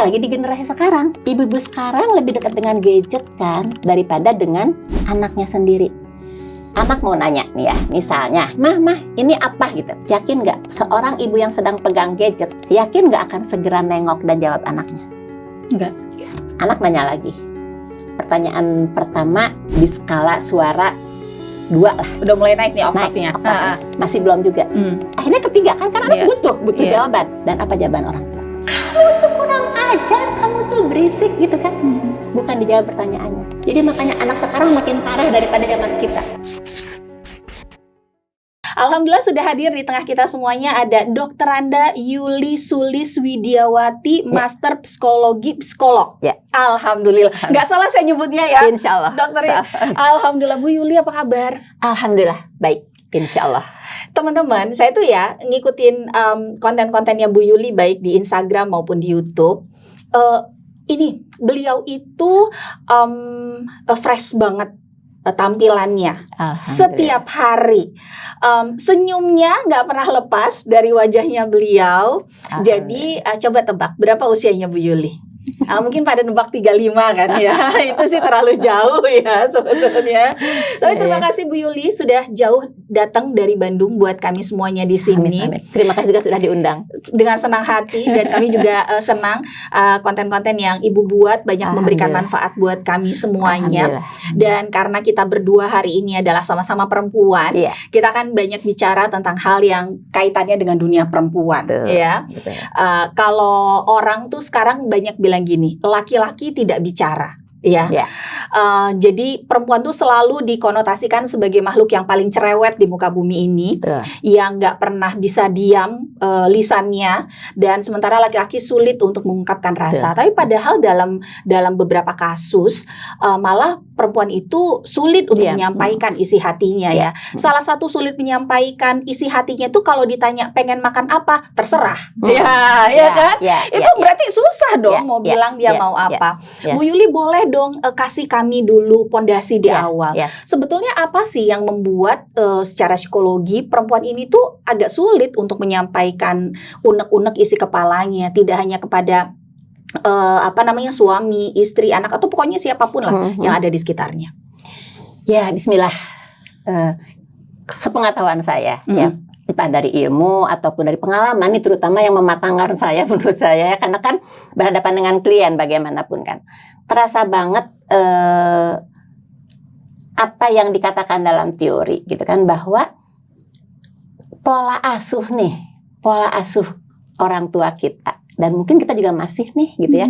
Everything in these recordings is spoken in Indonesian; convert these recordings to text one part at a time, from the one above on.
Apalagi di generasi sekarang, ibu-ibu sekarang lebih dekat dengan gadget kan daripada dengan anaknya sendiri. Anak mau nanya nih ya, misalnya, mah, ini apa gitu. Yakin nggak seorang ibu yang sedang pegang gadget, yakin nggak akan segera nengok dan jawab anaknya? Enggak. Anak nanya lagi. Pertanyaan pertama di skala suara 2 lah. Udah mulai naik nih oktavnya. Masih belum juga. Akhirnya ketiga kan anak butuh jawaban. Dan apa jawaban orang tua? Kamu tuh kurang ajar, kamu tuh berisik gitu kan. Bukan dijawab pertanyaannya. Jadi makanya anak sekarang makin parah daripada zaman kita. Alhamdulillah sudah hadir di tengah kita semuanya ada Dr. Randa Yuli Sulis Widiawati, Master Psikologi Psikolog. Ya. Alhamdulillah. Nggak salah saya nyebutnya ya. Insya Allah. Dokter. Alhamdulillah. Bu Yuli apa kabar? Alhamdulillah baik. Insya Allah. Teman-teman, saya tuh ya ngikutin konten-kontennya Bu Yuli baik di Instagram maupun di YouTube. Ini beliau itu fresh banget tampilannya setiap hari, senyumnya nggak pernah lepas dari wajahnya beliau. Jadi coba tebak berapa usianya Bu Yuli? Mungkin pada nebak 35 kan ya. Itu sih terlalu jauh ya sebetulnya. Tapi terima kasih Bu Yuli sudah jauh datang dari Bandung buat kami semuanya di sini. Terima kasih juga sudah diundang. Dengan senang hati dan kami juga senang konten-konten yang Ibu buat banyak memberikan manfaat buat kami semuanya. Dan karena kita berdua hari ini adalah sama-sama perempuan, kita kan banyak bicara tentang hal yang kaitannya dengan dunia perempuan. Ya. Kalau orang tuh sekarang banyak bilang gini, laki-laki tidak bicara, ya. Jadi perempuan tuh selalu dikonotasikan sebagai makhluk yang paling cerewet di muka bumi ini, yang nggak pernah bisa diam lisannya, dan sementara laki-laki sulit untuk mengungkapkan rasa. Tapi padahal dalam beberapa kasus malah perempuan itu sulit untuk menyampaikan isi hatinya ya. Salah satu sulit menyampaikan isi hatinya itu kalau ditanya pengen makan apa, terserah. Itu berarti susah dong mau bilang dia mau apa. Bu Yuli boleh dong kasih kami dulu pondasi di awal. Sebetulnya apa sih yang membuat secara psikologi perempuan ini tuh agak sulit untuk menyampaikan unek-unek isi kepalanya, tidak hanya kepada suami, istri, anak, atau pokoknya siapapun lah yang ada di sekitarnya. Ya, bismillah. Sepengetahuan saya, ya, entah dari ilmu ataupun dari pengalaman, ini terutama yang mematangkan saya menurut saya, karena kan berhadapan dengan klien bagaimanapun kan, terasa banget apa yang dikatakan dalam teori, gitu kan, bahwa pola asuh orang tua kita. Dan mungkin kita juga masih nih gitu ya,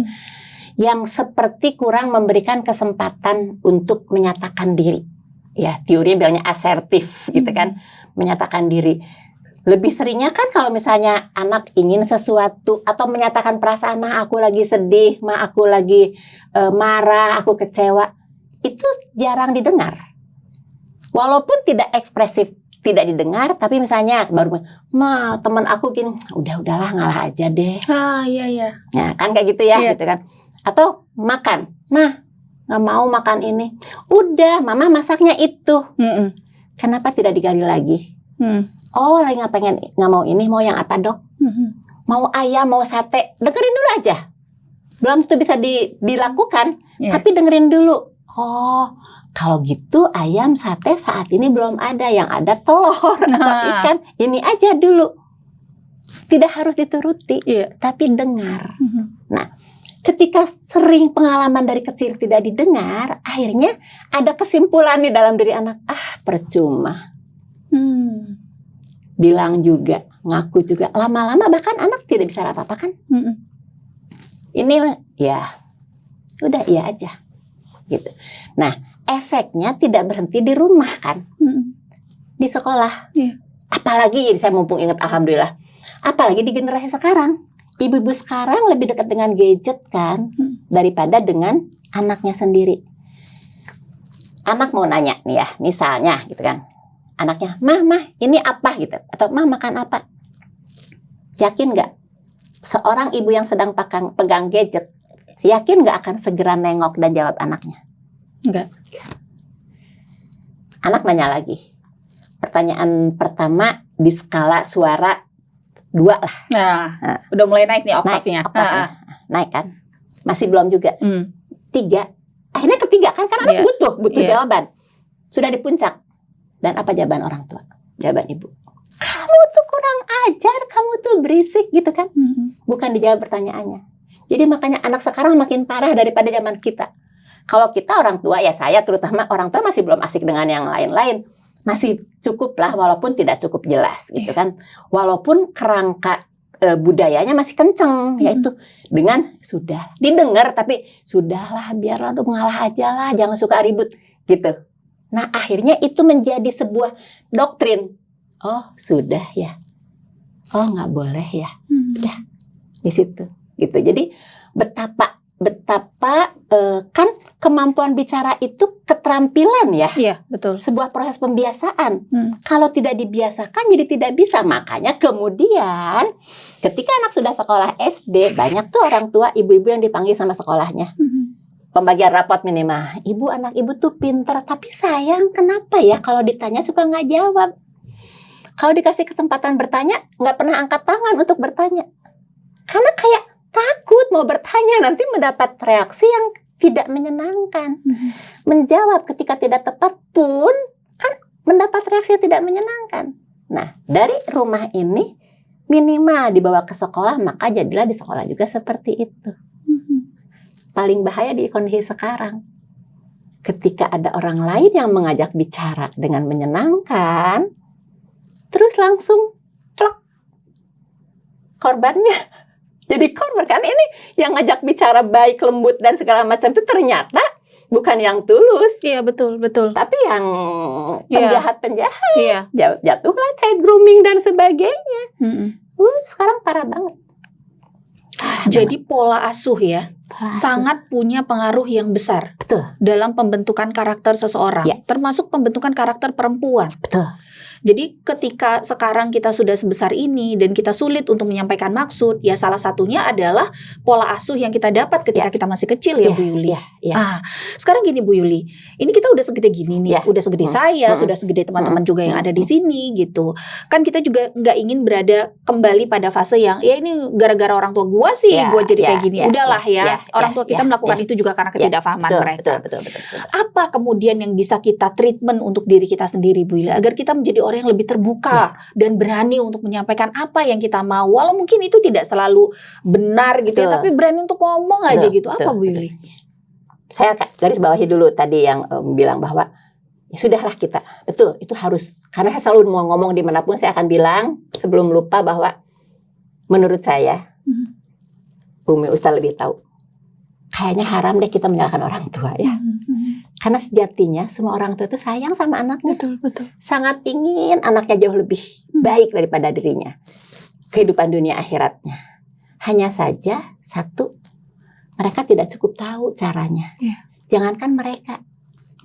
yang seperti kurang memberikan kesempatan untuk menyatakan diri. Ya, teorinya bilangnya asertif gitu kan, menyatakan diri. Lebih seringnya kan kalau misalnya anak ingin sesuatu atau menyatakan perasaan, mah aku lagi sedih, mah aku lagi marah, aku kecewa, itu jarang didengar. Walaupun tidak ekspresif, tidak didengar, tapi misalnya baru, mah teman aku gini, udahlah ngalah aja deh. Nah kan kayak gitu ya, gitu kan. Atau makan, mah nggak mau makan ini, udah mama masaknya itu. Kenapa tidak digali lagi? Oh lagi nggak mau ini, mau yang apa dok? Mau ayam, mau sate, dengerin dulu aja. Belum tentu bisa dilakukan, tapi dengerin dulu. Oh, kalau gitu ayam sate saat ini belum ada, yang ada telur atau ikan. Ini aja dulu. Tidak harus dituruti, tapi dengar. Nah, ketika sering pengalaman dari kecil tidak didengar, akhirnya ada kesimpulan di dalam diri anak, percuma. Bilang juga, ngaku juga, lama-lama bahkan anak tidak bisa apa-apa kan. Ini ya, udah iya aja. Gitu. Nah, efeknya tidak berhenti di rumah kan, di sekolah. Apalagi, saya mumpung ingat, alhamdulillah, apalagi di generasi sekarang, ibu-ibu sekarang lebih dekat dengan gadget kan, daripada dengan anaknya sendiri. Anak mau nanya nih ya, misalnya gitu kan, anaknya, mah ini apa gitu, atau mah makan apa? Yakin nggak seorang ibu yang sedang pegang gadget, yakin nggak akan segera nengok dan jawab anaknya? Enggak. Anak nanya lagi. Pertanyaan pertama di skala suara 2 lah. Udah mulai naik nih oktavnya. Naik kan. masih belum juga. 3, akhirnya ketiga kan karena anak butuh jawaban. Sudah di puncak. Dan apa jawaban orang tua? Jawaban ibu, kamu tuh kurang ajar, kamu tuh berisik gitu kan. Bukan dijawab pertanyaannya. Jadi makanya anak sekarang makin parah daripada zaman kita. Kalau kita orang tua, ya saya terutama orang tua masih belum asik dengan yang lain-lain. Masih cukup lah, walaupun tidak cukup jelas gitu kan. Walaupun kerangka budayanya masih kenceng, yaitu dengan sudah didengar, tapi sudahlah biarlah udah mengalah aja lah, jangan suka ribut gitu. Nah akhirnya itu menjadi sebuah doktrin. Oh sudah ya, oh nggak boleh ya, udah di situ gitu. Jadi betapa kan kemampuan bicara itu keterampilan ya. Iya, betul. Sebuah proses pembiasaan. Kalau tidak dibiasakan jadi tidak bisa. Makanya kemudian ketika anak sudah sekolah SD, banyak tuh orang tua, ibu-ibu yang dipanggil sama sekolahnya. Pembagian rapot minimal. Ibu, anak ibu tuh pinter, tapi sayang kenapa ya kalau ditanya suka nggak jawab. Kalau dikasih kesempatan bertanya, nggak pernah angkat tangan untuk bertanya. Karena kayak takut mau bertanya, nanti mendapat reaksi yang tidak menyenangkan. Menjawab ketika tidak tepat pun kan mendapat reaksi yang tidak menyenangkan. Nah, dari rumah ini minimal dibawa ke sekolah, maka jadilah di sekolah juga seperti itu. Paling bahaya di kondisi sekarang. Ketika ada orang lain yang mengajak bicara dengan menyenangkan, terus langsung plek, korbannya jadi korban. Kan ini yang ngajak bicara baik, lembut dan segala macam itu ternyata bukan yang tulus. Iya, betul. Tapi yang penjahat-penjahat. Iya. Jatuhlah child grooming dan sebagainya. Sekarang parah banget. Jadi pola asuh ya sangat punya pengaruh yang besar. Betul. Dalam pembentukan karakter seseorang, termasuk pembentukan karakter perempuan. Betul. Jadi ketika sekarang kita sudah sebesar ini dan kita sulit untuk menyampaikan maksud, ya salah satunya adalah pola asuh yang kita dapat ketika kita masih kecil ya Bu Yuli. Sekarang gini Bu Yuli, ini kita udah segede gini nih, udah segede saya, sudah segede teman-teman juga yang ada di sini gitu. Kan kita juga nggak ingin berada kembali pada fase yang ya ini gara-gara orang tua gua sih, gua jadi kayak gini. Udahlah ya, orang tua kita melakukan itu juga karena ketidakpahaman mereka. Betul. Apa kemudian yang bisa kita treatment untuk diri kita sendiri Bu Yuli agar kita menjadi orang yang lebih terbuka dan berani untuk menyampaikan apa yang kita mau, walau mungkin itu tidak selalu benar gitu ya, tapi berani untuk ngomong aja gitu. Apa Bu Yuli? Saya garis bawahi dulu tadi yang bilang bahwa ya sudahlah kita, betul itu harus, karena saya selalu mau ngomong dimanapun saya akan bilang sebelum lupa bahwa menurut saya Bumi Ustaz lebih tahu, kayaknya haram deh kita menyalahkan orang tua ya. Karena sejatinya semua orang tua itu sayang sama anaknya. Betul. Sangat ingin anaknya jauh lebih baik daripada dirinya. Kehidupan dunia akhiratnya. Hanya saja satu, mereka tidak cukup tahu caranya. Jangankan mereka.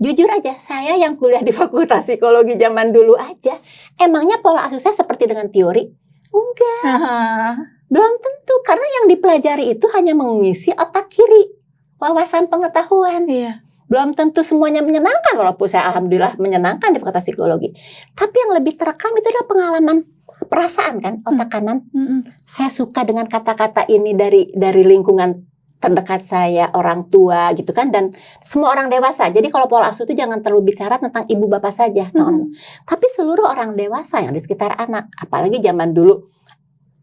Jujur aja, saya yang kuliah di Fakultas Psikologi zaman dulu aja, emangnya pola asuh saya seperti dengan teori? Enggak. Belum tentu, karena yang dipelajari itu hanya mengisi otak kiri, wawasan pengetahuan. Belum tentu semuanya menyenangkan, walaupun saya alhamdulillah menyenangkan di Fakultas Psikologi. Tapi yang lebih terekam itu adalah pengalaman perasaan kan, otak kanan. Saya suka dengan kata-kata ini dari lingkungan terdekat saya, orang tua gitu kan, dan semua orang dewasa. Jadi kalau pola asuh itu jangan terlalu bicara tentang ibu bapak saja, tapi seluruh orang dewasa yang di sekitar anak. Apalagi zaman dulu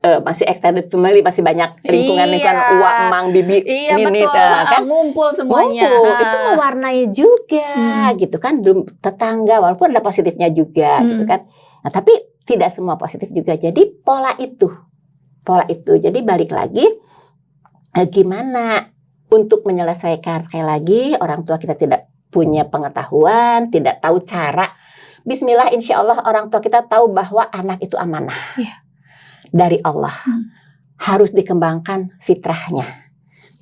masih extended family, masih banyak lingkungan uak, emang, bibi, nini, kan ngumpul semuanya. Itu mewarnai juga gitu kan, tetangga, walaupun ada positifnya juga gitu kan. Nah, tapi tidak semua positif juga. Jadi pola itu. Jadi balik lagi, gimana untuk menyelesaikan, sekali lagi orang tua kita tidak punya pengetahuan, tidak tahu cara. Bismillah, insya Allah orang tua kita tahu bahwa anak itu amanah dari Allah, harus dikembangkan fitrahnya.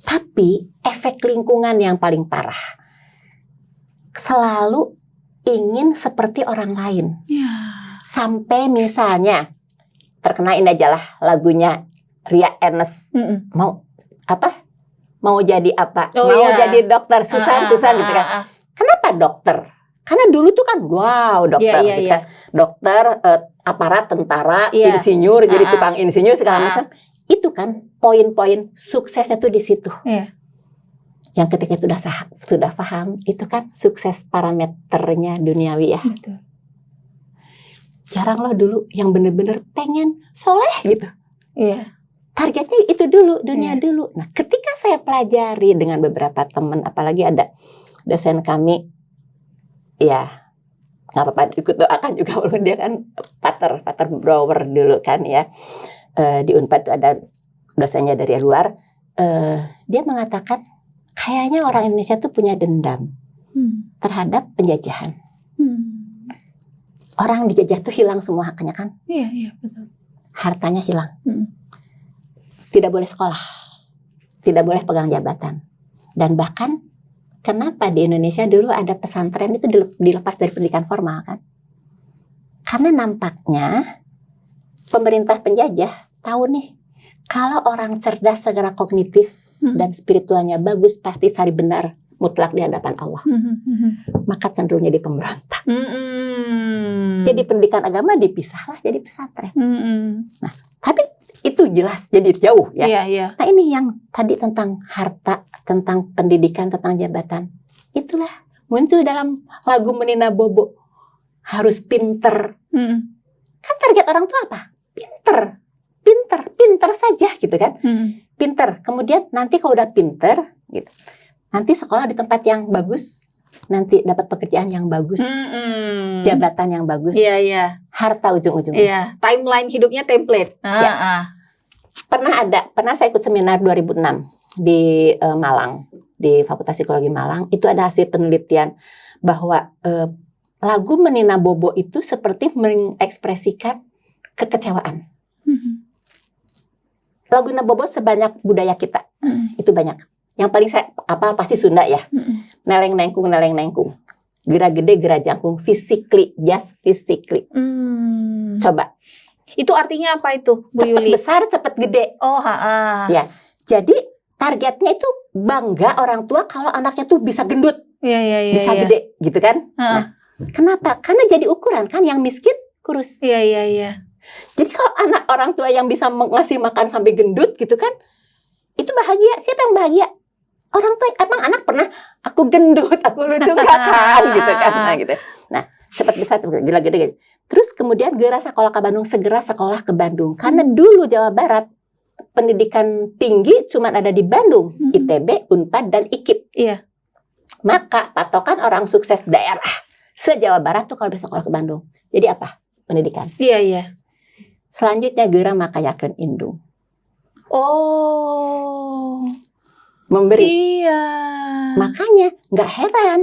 Tapi efek lingkungan yang paling parah, selalu ingin seperti orang lain. Sampai misalnya terkena ini aja lah lagunya Ria Ernest, mau jadi apa? Jadi dokter, Susan gitu kan. Kenapa dokter? Karena dulu tuh kan dokter gitu kan. Dokter, aparat, tentara, insinyur, jadi tukang insinyur segala macam. Itu kan poin-poin suksesnya tuh di situ. Yang ketika itu sudah paham, itu kan sukses parameternya duniawi ya. Betul. Jarang loh dulu yang bener-bener pengen soleh gitu. Iya. Targetnya itu dulu, dunia Iya. dulu. Nah, ketika saya pelajari dengan beberapa teman, apalagi ada dosen kami, ya nggak apa-apa ikut doakan juga, walaupun dia kan pater Brouwer dulu kan ya. Di Unpad itu ada dosennya dari luar. Dia mengatakan kayaknya orang Indonesia tuh punya dendam terhadap penjajahan. Orang dijajah tuh hilang semua haknya kan? Iya, betul. Hartanya hilang. Tidak boleh sekolah, tidak boleh pegang jabatan. Dan bahkan kenapa di Indonesia dulu ada pesantren itu dilepas dari pendidikan formal kan? Karena nampaknya pemerintah penjajah tahu nih, kalau orang cerdas secara kognitif dan spiritualnya bagus, pasti sari benar mutlak di hadapan Allah. Maka cenderung jadi pemberontak. Jadi pendidikan agama dipisahlah jadi pesantren. Nah, tapi itu jelas jadi jauh ya. Iya. Nah, ini yang tadi tentang harta, tentang pendidikan, tentang jabatan. Itulah muncul dalam lagu Menina Bobo. Harus pinter. Kan target orang tua apa? Pinter saja gitu kan. Pinter. Kemudian nanti kalau udah pinter gitu, nanti sekolah di tempat yang bagus, nanti dapat pekerjaan yang bagus, jabatan yang bagus, harta ujung-ujungnya. Iya, timeline hidupnya template. Pernah saya ikut seminar 2006 di Malang, di Fakultas Psikologi Malang. Itu ada hasil penelitian bahwa lagu Menina Bobo itu seperti mengekspresikan kekecewaan. Lagu Menina Bobo sebanyak budaya kita, itu banyak. Yang paling pasti Sunda ya. Neleng nengkung. Gera gede, gera jangkung. Just physically. Coba. Itu artinya apa itu, Bu Cepet Yuli? besar, cepet gede. Ya. Jadi targetnya itu bangga orang tua kalau anaknya tuh bisa gendut. Bisa gede gitu kan. Nah, kenapa? Karena jadi ukuran kan, yang miskin kurus. Iya. Jadi kalau anak orang tua yang bisa ngasih makan sampai gendut gitu kan, itu bahagia. Siapa yang bahagia? Orang tua. Emang anak pernah aku gendut, aku lucu gak kan gitu kan. Nah gitu. Nah, cepat besar, cepat gede. Terus kemudian segera sekolah ke Bandung. Karena dulu Jawa Barat pendidikan tinggi cuma ada di Bandung, ITB, Unpad dan IKIP. Iya. Maka patokan orang sukses daerah se-Jawa Barat tuh kalau bisa sekolah ke Bandung. Jadi apa? Pendidikan. Iya. Selanjutnya geura makayakeun indung. Memberi. Iya. Makanya nggak heran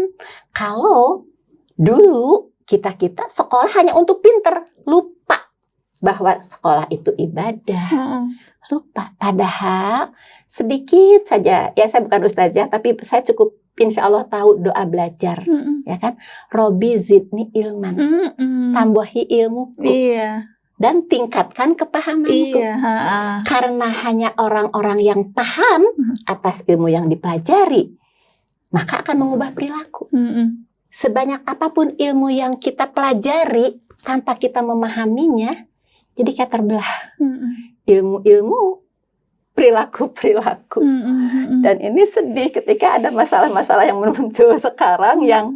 kalau dulu kita sekolah hanya untuk pinter, lupa bahwa sekolah itu ibadah. Lupa. Padahal sedikit saja, ya saya bukan ustazah, tapi saya cukup insya Allah tahu doa belajar, ya kan? Robi zidni ilman, tambahi ilmuku. Iya. Dan tingkatkan kepahamanku. Karena hanya orang-orang yang paham atas ilmu yang dipelajari, maka akan mengubah perilaku. Sebanyak apapun ilmu yang kita pelajari, tanpa kita memahaminya, jadi kayak terbelah. Ilmu-ilmu, perilaku-perilaku. Dan ini sedih ketika ada masalah-masalah yang muncul sekarang yang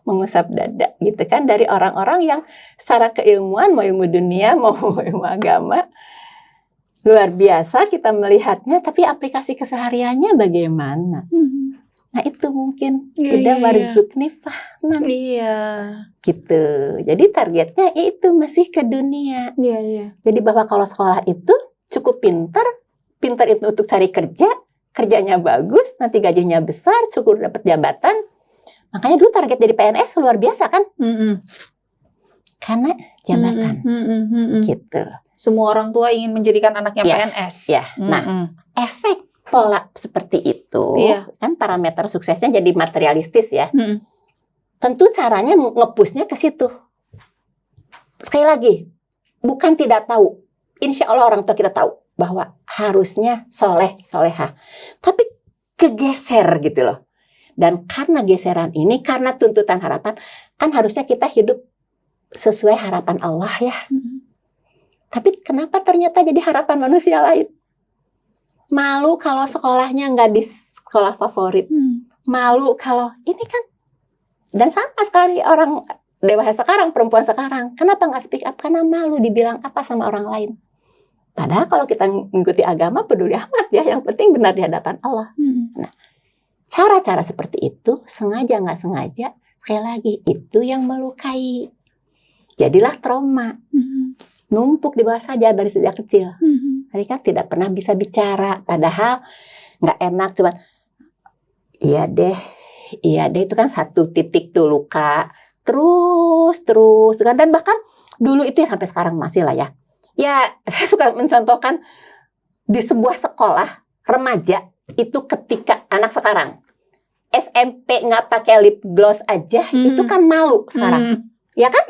mengusap dada gitu kan, dari orang-orang yang secara keilmuan, mau ilmu dunia mau ilmu agama, luar biasa kita melihatnya, tapi aplikasi kesehariannya bagaimana? Nah itu mungkin udah marzukni fahman. Gitu. Jadi targetnya itu masih ke dunia. Jadi bahwa kalau sekolah itu cukup pintar itu untuk cari kerja, kerjanya bagus, nanti gajinya besar, cukup dapat jabatan. Makanya dulu target jadi PNS luar biasa kan? Karena jabatan. Gitu. Semua orang tua ingin menjadikan anaknya PNS. Ya. Nah, efek pola seperti itu kan parameter suksesnya jadi materialistis ya. Tentu caranya nge-pushnya ke situ. Sekali lagi, bukan tidak tahu. Insya Allah orang tua kita tahu bahwa harusnya solehah. Tapi kegeser gitu loh. Dan karena geseran ini, karena tuntutan harapan, kan harusnya kita hidup sesuai harapan Allah ya. Tapi kenapa ternyata jadi harapan manusia lain? malu kalau sekolahnya nggak di sekolah favorit, malu kalau ini kan. Dan sama sekali orang dewasa sekarang, perempuan sekarang, kenapa nggak speak up? Karena malu dibilang apa sama orang lain. Padahal kalau kita mengikuti agama, peduli amat ya, yang penting benar di hadapan Allah. Nah, cara-cara seperti itu, sengaja nggak sengaja, sekali lagi, itu yang melukai. Jadilah trauma. Numpuk di bawah sadar dari sejak kecil. Tadi kan tidak pernah bisa bicara, padahal nggak enak, cuman iya deh itu kan satu titik tuh luka, terus kan. Dan bahkan dulu itu ya sampai sekarang masih lah ya. Ya, saya suka mencontohkan di sebuah sekolah remaja itu ketika anak sekarang SMP nggak pakai lip gloss aja, itu kan malu sekarang. Ya kan?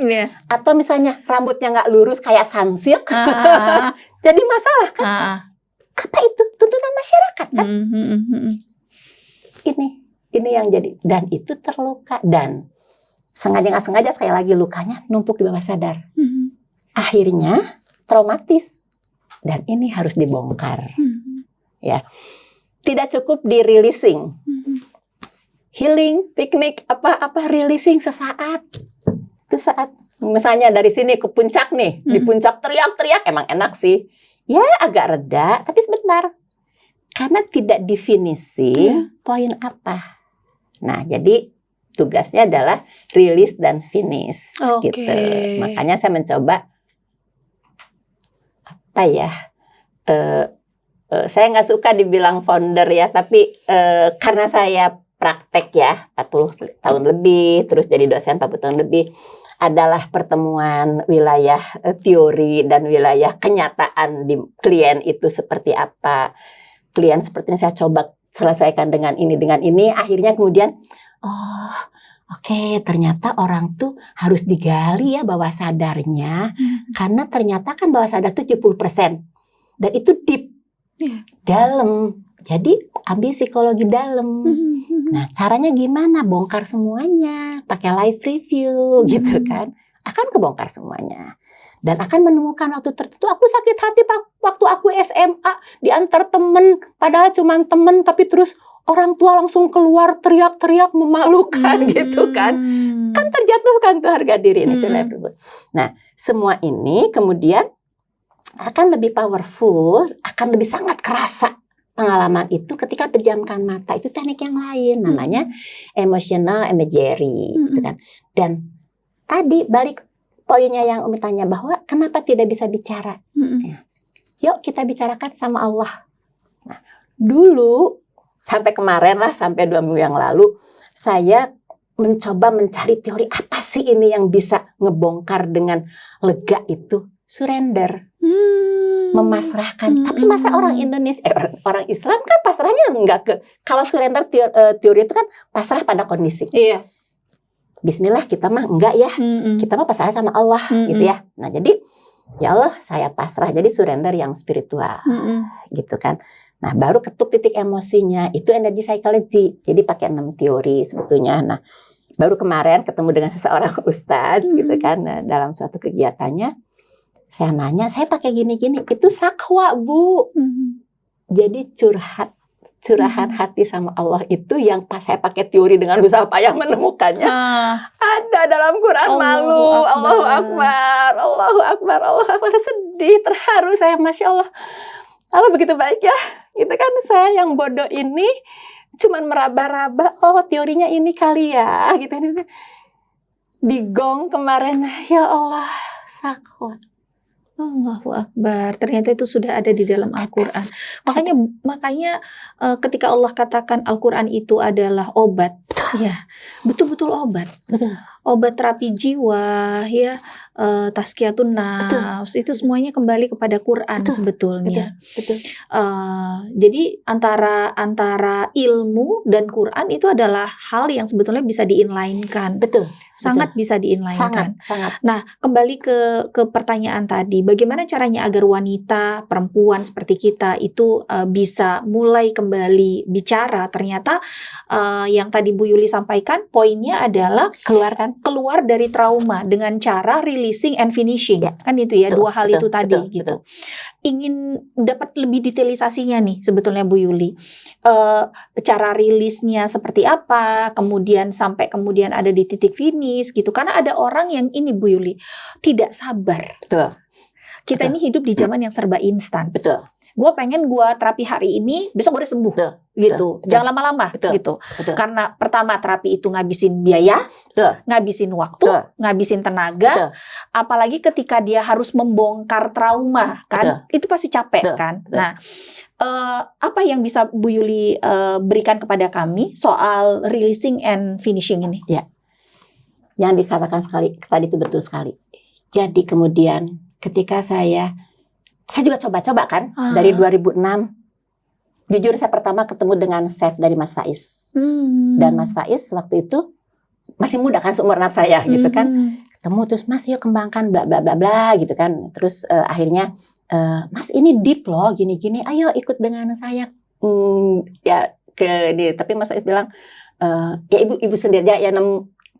Atau misalnya rambutnya nggak lurus kayak sunsilk, jadi masalah kan? Apa itu? Tuntutan masyarakat kan? Ini yang jadi, dan itu terluka, dan sengaja nggak sengaja sekali lagi lukanya numpuk di bawah sadar. Akhirnya traumatis, dan ini harus dibongkar. Ya, tidak cukup di releasing, healing, piknik, apa releasing sesaat. Itu saat misalnya dari sini ke puncak nih, di puncak teriak-teriak emang enak sih. Ya agak reda, tapi sebentar. Karena tidak definisi poin apa. Nah, jadi tugasnya adalah release dan finish gitu. Makanya saya mencoba apa ya? Saya nggak suka dibilang founder ya, tapi karena saya praktek ya 40 tahun lebih, terus jadi dosen 40 tahun lebih, adalah pertemuan wilayah teori dan wilayah kenyataan di klien itu seperti apa. Klien seperti ini saya coba selesaikan dengan ini, akhirnya kemudian oke, ternyata orang tuh harus digali ya bawah sadarnya, karena ternyata kan bawah sadar tuh 70%, dan itu deep, dalam. Jadi ambil psikologi dalam. Nah, caranya gimana? Bongkar semuanya, pakai live review gitu kan, akan kebongkar semuanya. Dan akan menemukan waktu tertentu, aku sakit hati waktu aku SMA, diantar temen, padahal cuma temen, tapi terus orang tua langsung keluar teriak-teriak memalukan gitu kan. Kan terjatuhkan tuh harga diri ini. Nah, semua ini kemudian akan lebih powerful, akan lebih sangat kerasa pengalaman itu ketika pejamkan mata. Itu teknik yang lain, namanya emotional imagery gitu kan. Dan tadi balik poinnya yang Umi tanya, bahwa kenapa tidak bisa bicara? Yuk kita bicarakan sama Allah. Nah, dulu sampai kemarin lah, sampai 2 minggu yang lalu, saya mencoba mencari teori apa sih ini yang bisa ngebongkar dengan lega itu. Surrender, memasrahkan. Tapi masa orang Indonesia, orang Islam kan pasrahnya enggak ke. Kalau surrender teori itu kan pasrah pada kondisi. Iya. Bismillah, kita mah enggak ya, kita mah pasrah sama Allah gitu ya. Nah jadi ya Allah saya pasrah, jadi surrender yang spiritual gitu kan. Nah baru ketuk titik emosinya, itu energi psychology. Jadi pakai 6 teori sebetulnya. Nah baru kemarin ketemu dengan seseorang ustadz gitu kan. Nah, dalam suatu kegiatannya saya nanya, saya pakai gini-gini, itu sakwa Bu. Jadi curahan hati sama Allah itu yang pas saya pakai teori dengan usaha payah menemukannya, ada dalam Quran. Allahu Akbar, sedih, terharu saya, Masya Allah. Allah begitu baik ya, gitu kan. Saya yang bodoh ini cuman meraba-raba, teorinya ini kali ya, gitu. Di gong kemarin, ya Allah, sakwa. Allahu Akbar, ternyata itu sudah ada di dalam Al-Quran. Makanya ketika Allah katakan Al-Quran itu adalah obat, ya betul-betul obat. Obat terapi jiwa, ya tazkiyatun nafs, itu semuanya kembali kepada Quran sebetulnya. Jadi antara ilmu dan Quran itu adalah hal yang sebetulnya bisa di-inline-kan. Sangat bisa di-inline-kan. Sangat. Nah, kembali ke pertanyaan tadi, bagaimana caranya agar wanita, perempuan seperti kita itu bisa mulai kembali bicara? Ternyata yang tadi Bu Yuli sampaikan, poinnya adalah keluar dari trauma dengan cara releasing and finishing. Kan itu ya, Betul, dua hal betul, itu tadi betul, gitu. betul. Ingin dapat lebih detailisasinya nih sebetulnya Bu Yuli. Cara rilisnya seperti apa, kemudian sampai kemudian ada di titik finish gitu. Karena ada orang yang ini Bu Yuli tidak sabar. Betul. Kita Betul. ini hidup di zaman yang serba instan. Betul. Gue pengen gue terapi hari ini, besok gue udah sembuh. Betul. Gitu. Betul. Jangan lama-lama Betul. gitu. Betul. Karena pertama terapi itu ngabisin biaya, Betul. ngabisin waktu, Betul. ngabisin tenaga. Betul. Apalagi ketika dia harus membongkar trauma, kan? Itu pasti capek, Betul. kan? Betul. Nah, apa yang bisa Bu Yuli berikan kepada kami soal releasing and finishing ini? Ya, yang dikatakan tadi itu betul sekali. Jadi kemudian ketika saya juga coba-coba kan dari 2006. Jujur saya pertama ketemu dengan chef dari Mas Faiz. Dan Mas Faiz waktu itu masih muda kan, seumur anak saya gitu kan. Ketemu terus, Mas yuk kembangkan bla bla bla bla gitu kan. Terus akhirnya Mas ini deep loh gini-gini, ayo ikut dengan saya. Ya ke dia, tapi Mas Faiz bilang ya ibu sendiri aja ya,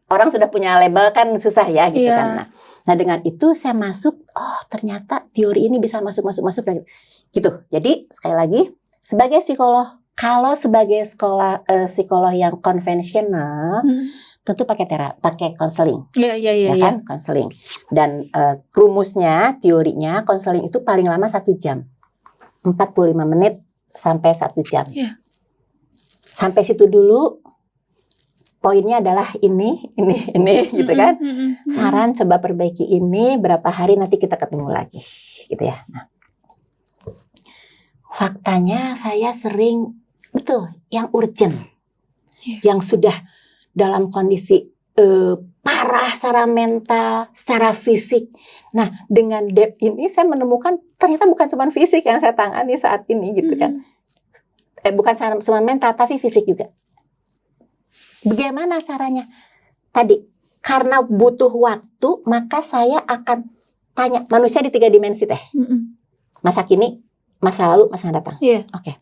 orang sudah punya label kan susah ya gitu kan. Nah dengan itu saya masuk, oh ternyata teori ini bisa masuk gitu. Jadi sekali lagi sebagai psikolog, kalau sebagai psikolog yang konvensional tentu pakai konseling, ya kan, konseling. Dan rumusnya, teorinya konseling itu paling lama 1 jam, 45 menit sampai 1 jam. Sampai situ dulu. Poinnya adalah ini gitu kan. Saran coba perbaiki ini, berapa hari nanti kita ketemu lagi gitu ya. Nah, faktanya saya sering betul yang urgent, yang sudah dalam kondisi parah secara mental, secara fisik. Nah, dengan depth ini saya menemukan ternyata bukan cuma fisik yang saya tangani saat ini gitu kan. Bukan cuma mental tapi fisik juga. Bagaimana caranya? Tadi, karena butuh waktu, maka saya akan tanya manusia di 3 dimensi teh. Masa kini, masa lalu, masa yang datang. Oke.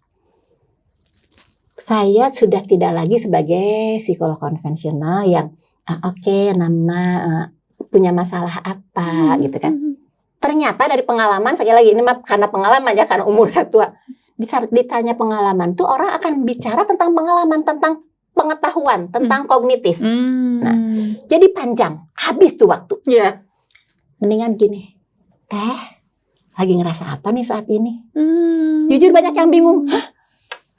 Saya sudah tidak lagi sebagai psikolog konvensional yang punya masalah apa gitu kan. Ternyata dari pengalaman, sekali lagi ini karena pengalaman ya, karena umur saya tua. Ditanya pengalaman tuh orang akan bicara tentang pengalaman, tentang pengetahuan, tentang kognitif. Nah, jadi panjang, habis tuh waktu. Mendingan gini, teh, lagi ngerasa apa nih saat ini? Jujur banyak yang bingung. Hah?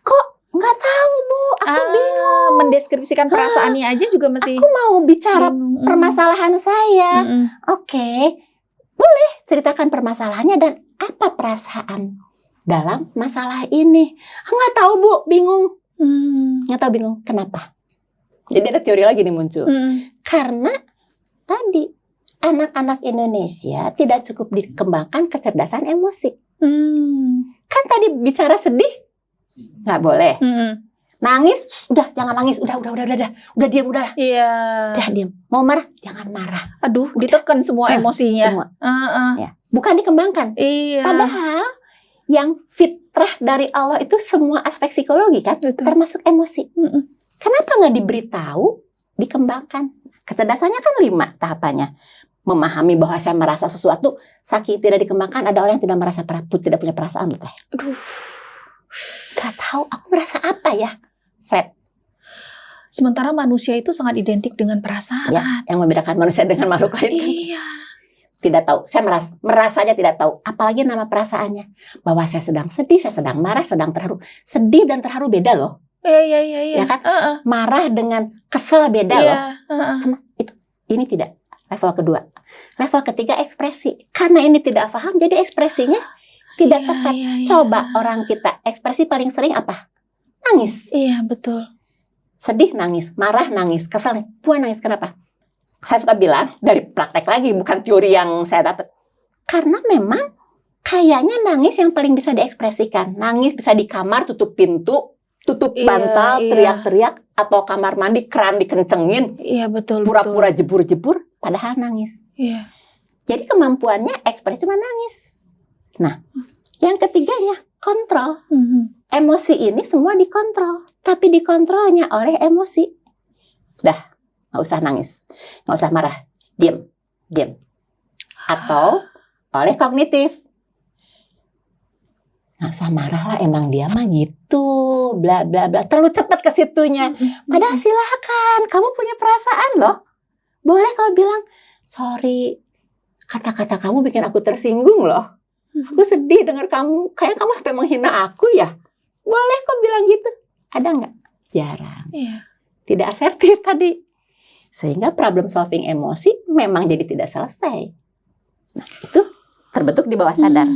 Kok nggak tahu Bu? Aku bingung. Mendeskripsikan perasaannya aja juga masih. Aku mau bicara permasalahan saya. Oke, boleh ceritakan permasalahannya dan apa perasaan dalam masalah ini? Nggak tahu Bu, bingung. Nggak tahu, bingung. Kenapa? Jadi ada teori lagi nih muncul. Karena tadi anak-anak Indonesia tidak cukup dikembangkan kecerdasan emosi. Kan tadi bicara sedih nggak boleh. Nangis, udah jangan nangis, udah diam, udah diam. Mau marah, jangan marah. Aduh, ditekan semua emosinya. Semua. Ya. Bukan dikembangkan. Padahal yang fitrah dari Allah itu semua aspek psikologi kan, termasuk emosi. Kenapa nggak diberitahu, dikembangkan? Kecerdasannya kan 5 tahapannya. Memahami bahwa saya merasa sesuatu, saking tidak dikembangkan, ada orang yang tidak merasa tidak punya perasaan, teh. Gak tahu, aku merasa apa ya? Flat. Sementara manusia itu sangat identik dengan perasaan. Ya, yang membedakan manusia dengan makhluk lain. Tidak tahu, saya merasa aja tidak tahu, apalagi nama perasaannya. Bahwa saya sedang sedih, saya sedang marah, sedang terharu. Sedih dan terharu beda loh. Ya kan? Marah dengan kesel beda loh. Ini tidak. Level kedua. Level ketiga ekspresi. Karena ini tidak paham, jadi ekspresinya tidak tepat. Coba orang kita, ekspresi paling sering apa? Nangis. Iya, betul. Sedih nangis, marah nangis, kesel nangis. Kenapa? Saya suka bilang, dari praktek lagi, bukan teori yang saya dapat. Karena memang kayaknya nangis yang paling bisa diekspresikan. Nangis bisa di kamar, tutup pintu, tutup bantal, teriak-teriak, atau kamar mandi, keran dikencengin. Iya, betul. Pura-pura jebur-jebur, padahal nangis. Iya. Jadi kemampuannya ekspresi cuma nangis. Nah, yang ketiganya, kontrol. Emosi ini semua dikontrol. Tapi dikontrolnya oleh emosi. Dah. Nggak usah nangis, nggak usah marah, diam. atau oleh kognitif. Nggak usah marah lah, emang dia mah gitu, bla bla bla. Terlalu cepat ke situnya. Padahal silakan, kamu punya perasaan loh. Boleh kau bilang, sorry, kata-kata kamu bikin aku tersinggung loh. Aku sedih dengar kamu, kayak kamu sampai menghina aku ya. Boleh kau bilang gitu. Ada nggak? Jarang. Tidak asertif tadi. Sehingga problem solving emosi memang jadi tidak selesai. Nah, itu terbentuk di bawah sadar.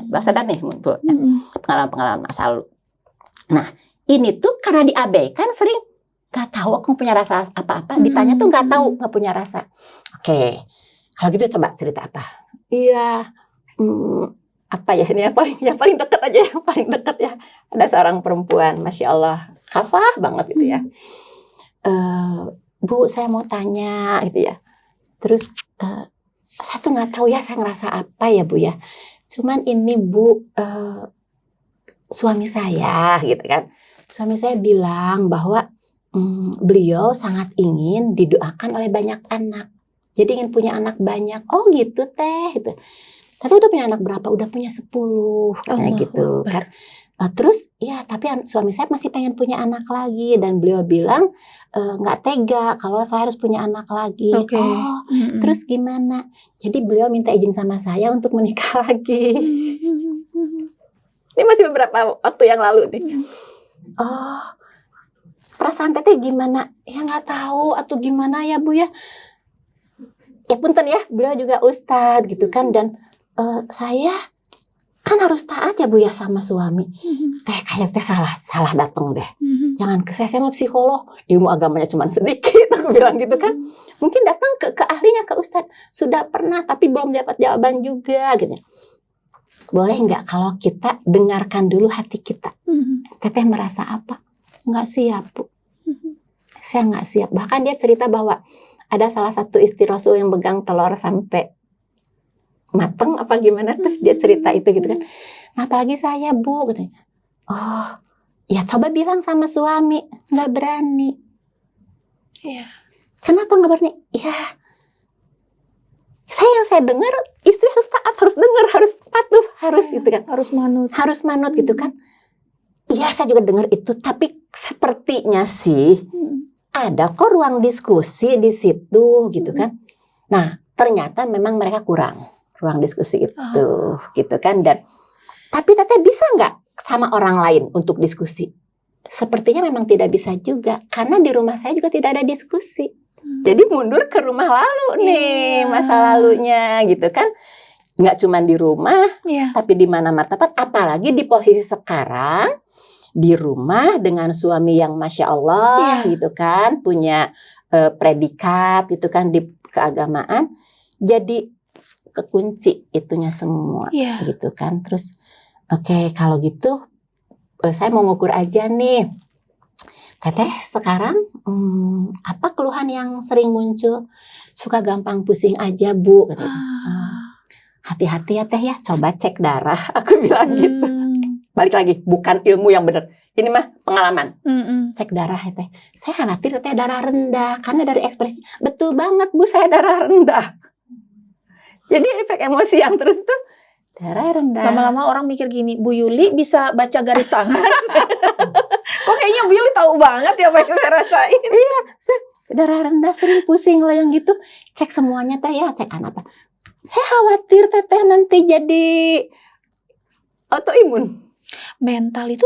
Bawah sadar nih, Bu. Pengalaman-pengalaman masa lalu. Nah, ini tuh karena diabaikan sering gak tahu aku punya rasa apa-apa. Ditanya tuh gak tahu, gak punya rasa. Oke, kalau gitu coba cerita apa? Iya, apa ya ini yang paling dekat aja, yang paling dekat ya. Ada seorang perempuan, Masya Allah, kafah banget gitu ya. Bu, saya mau tanya gitu ya. Terus saya tuh nggak tahu ya, saya ngerasa apa ya Bu ya. Cuman ini Bu, suami saya gitu kan. Suami saya bilang bahwa beliau sangat ingin didoakan oleh banyak anak. Jadi ingin punya anak banyak. Oh gitu teh. Gitu. Tadi udah punya anak berapa? Udah punya 10 katanya gitu kan. Terus ya tapi suami saya masih pengen punya anak lagi. Dan beliau bilang nggak tega kalau saya harus punya anak lagi. Oh terus gimana? Jadi beliau minta izin sama saya untuk menikah lagi. Ini masih beberapa waktu yang lalu nih. Oh, perasaan teteh gimana? Ya nggak tahu atau gimana ya Bu ya. Ya punten ya, beliau juga ustadz gitu kan. Dan saya kan harus taat ya Bu ya sama suami. Teh kayak teh salah datang deh. Jangan ke saya mau psikolog, ilmu agamanya cuma sedikit, aku bilang gitu kan. Mungkin datang ke ahlinya, ke ustadz. Sudah pernah tapi belum dapat jawaban juga gitu. Boleh nggak kalau kita dengarkan dulu hati kita? Teteh merasa apa? Nggak siap Bu. Saya nggak siap. Bahkan dia cerita bahwa ada salah satu istri Rasul yang pegang telur sampai mateng apa gimana tuh, dia cerita itu gitu kan. Nah apalagi saya Bu katanya. Oh ya coba bilang sama suami, nggak berani. Kenapa nggak berani? Ya saya dengar istri harus taat, harus dengar, harus patuh, harus gitu kan. Harus manut gitu kan. Iya saya juga dengar itu, tapi sepertinya sih ada kok ruang diskusi di situ gitu kan. Nah ternyata memang mereka kurang ruang diskusi itu gitu kan. Dan tapi teteh bisa nggak sama orang lain untuk diskusi? Sepertinya memang tidak bisa juga, karena di rumah saya juga tidak ada diskusi. Jadi mundur ke rumah lalu nih, masa lalunya gitu kan. Nggak cuma di rumah, tapi di mana martabat. Apalagi di posisi sekarang, di rumah dengan suami yang Masya Allah gitu kan. Punya predikat gitu kan di keagamaan. Jadi kekunci itunya semua gitu kan. Terus oke, kalau gitu saya mau ngukur aja nih. Teteh sekarang apa keluhan yang sering muncul? Suka gampang pusing aja Bu katanya. Hati-hati ya Teh ya, coba cek darah. Aku bilang gitu. Balik lagi, bukan ilmu yang benar. Ini mah pengalaman. Cek darah ya Teh. Saya khawatir Teteh darah rendah karena dari ekspresi. Betul banget Bu, saya darah rendah. Jadi efek emosi yang terus itu darah rendah. Lama-lama orang mikir gini, Bu Yuli bisa baca garis tangan. Kok kayaknya Bu Yuli tahu banget ya apa yang saya rasain. Iya, darah rendah, sering pusing lah yang gitu. Cek semuanya Teh ya, cek apa? Saya khawatir Teteh nanti jadi autoimun. Mental itu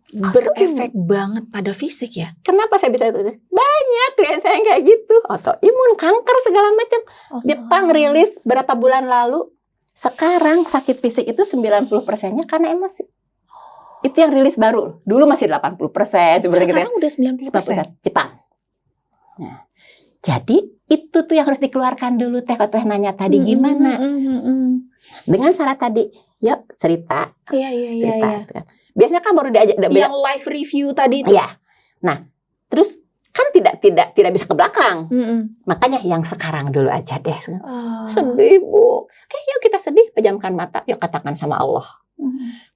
berefek banget pada fisik ya. Kenapa saya bisa itu? Banyak klien saya yang kayak gitu. Autoimun, kanker segala macam. Jepang rilis berapa bulan lalu. Sekarang sakit fisik itu 90%-nya karena emosi. Itu yang rilis baru. Dulu masih 80%. Sekarang udah 90%. Jepang. Nah, jadi itu tuh yang harus dikeluarkan dulu Teh. Kalau Teh nanya tadi gimana? Dengan cara tadi, yuk cerita. Cerita. Gitu kan. Biasanya kan baru diajak. Yang live review tadi itu. Iya. Nah, terus kan tidak bisa ke belakang. Makanya yang sekarang dulu aja deh. Sedih Bu. Oke, yuk kita sedih, pejamkan mata, yuk katakan sama Allah.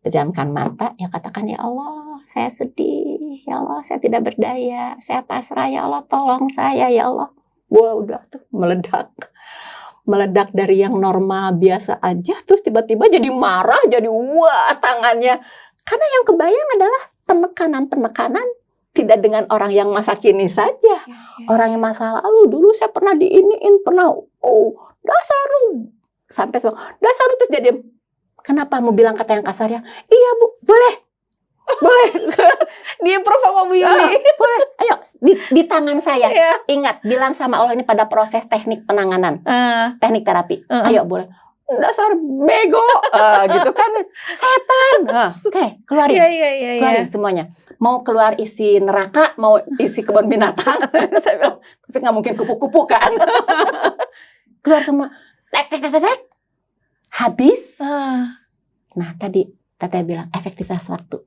Pejamkan mata, yuk katakan ya Allah, saya sedih, ya Allah, saya tidak berdaya, saya pasrah ya Allah, tolong saya ya Allah. Wah udah tuh meledak. meledak dari yang normal biasa aja, terus tiba-tiba jadi marah, jadi wah tangannya. Karena yang kebayang adalah penekanan tidak dengan orang yang masa kini saja. Orang yang masa lalu, dulu saya pernah diiniin, pernah, dasar lu. Sampai dasar lu, terus dia diam. Kenapa mau bilang kata yang kasar ya? Iya Bu, boleh. Di-improve sama Bu Yuli. Boleh, ayo di tangan saya. Ingat, bilang sama Allah ini pada proses teknik penanganan, teknik terapi. Ayo boleh. Dasar bego, gitu kan, setan. Oke, keluarin, keluarin semuanya. Mau keluar isi neraka, mau isi kebun binatang. Saya bilang, tapi nggak mungkin kupu-kupu kan. Keluar semua, habis. Nah tadi Teteh bilang efektivitas waktu.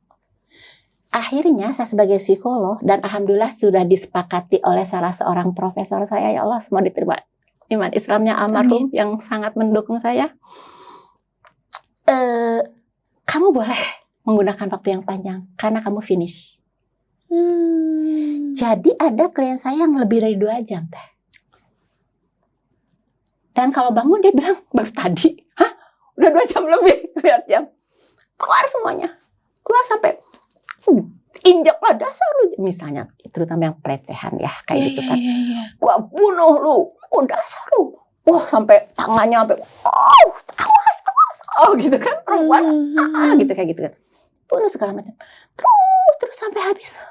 Akhirnya saya sebagai psikolog, dan alhamdulillah sudah disepakati oleh salah seorang profesor saya, ya Allah semua diterima iman Islamnya almarhum yang sangat mendukung saya. Kamu boleh menggunakan waktu yang panjang karena kamu finish. Jadi ada klien saya yang lebih dari 2 jam Teh. Dan kalau bangun dia bilang baru tadi, udah 2 jam lebih, lihat jam. Keluar semuanya, keluar sampai injaklah dasar lu, misalnya, terutama yang pelecehan ya kayak gitu kan. Gua bunuh lu, dasar lu. Sampai tangannya sampai awas, gitu kan, perempuan, gitu kayak gitu kan. Bunuh segala macam. Terus sampai habis.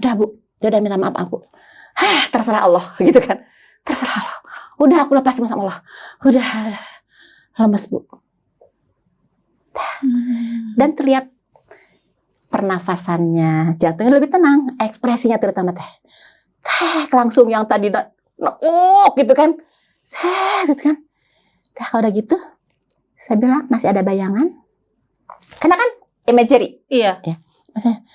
Udah Bu, dia udah minta maaf aku. Terserah Allah, gitu kan. Terserah Allah. Udah aku lepas sama Allah. Udah lemes Bu. Dan terlihat pernafasannya, jantungnya lebih tenang, ekspresinya terutama Teh. Langsung yang tadi gitu kan. Gitu kan. Dah kalau udah gitu, saya bilang masih ada bayangan. Karena kan imagery. Iya. Ya. Maksudnya,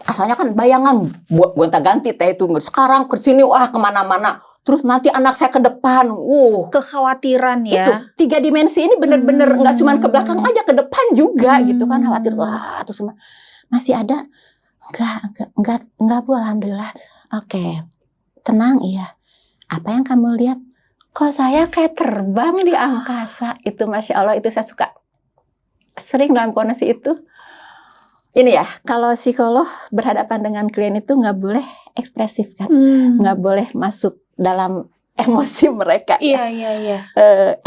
asalnya kan bayangan, buat gonta-ganti Teh itu. Sekarang ke sini, kemana-mana. Terus nanti anak saya ke depan, kekhawatiran ya. Itu 3 dimensi ini bener-bener nggak cuma ke belakang aja, ke depan juga gitu kan, khawatir tuh semua. Masih ada? Enggak Bu, alhamdulillah. Oke, tenang iya. Apa yang kamu lihat? Kok saya kayak terbang di angkasa? Itu Masya Allah, itu saya suka. Sering dalam kondisi itu. Ini ya, kalau psikolog berhadapan dengan klien itu nggak boleh ekspresif kan, nggak boleh masuk dalam emosi mereka. Iya.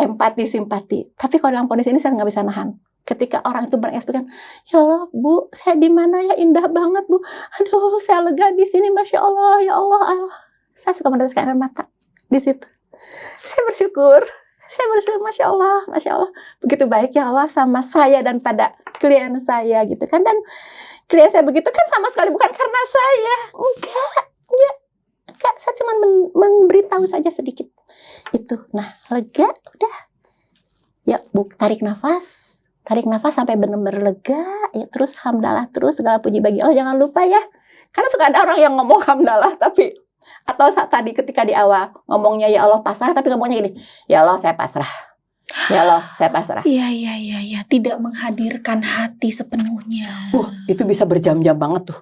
Empati, simpati. Tapi kalau dalam kondisi ini saya nggak bisa nahan. Ketika orang itu berekspresi, ya Allah Bu, saya di mana ya, indah banget Bu. Aduh, saya lega di sini, Masya Allah, ya Allah. Saya suka meneteskan air mata di situ. Saya bersyukur, Masya Allah. Begitu baik ya Allah sama saya dan pada klien saya gitu kan. Dan klien saya begitu kan sama sekali bukan karena saya. Enggak. Saya cuma memberitahu saja sedikit. Itu. Nah, lega, udah. Ya, Bu, tarik nafas sampai benar-benar lega. Ya, terus hamdalah terus, segala puji bagi Allah. Jangan lupa ya. Karena suka ada orang yang ngomong hamdalah tapi, atau saat tadi ketika di awal ngomongnya ya Allah pasrah, tapi ngomongnya gini, ya Allah saya pasrah. Ya Allah saya pasrah. Iya. Tidak menghadirkan hati sepenuhnya. Itu bisa berjam-jam banget tuh.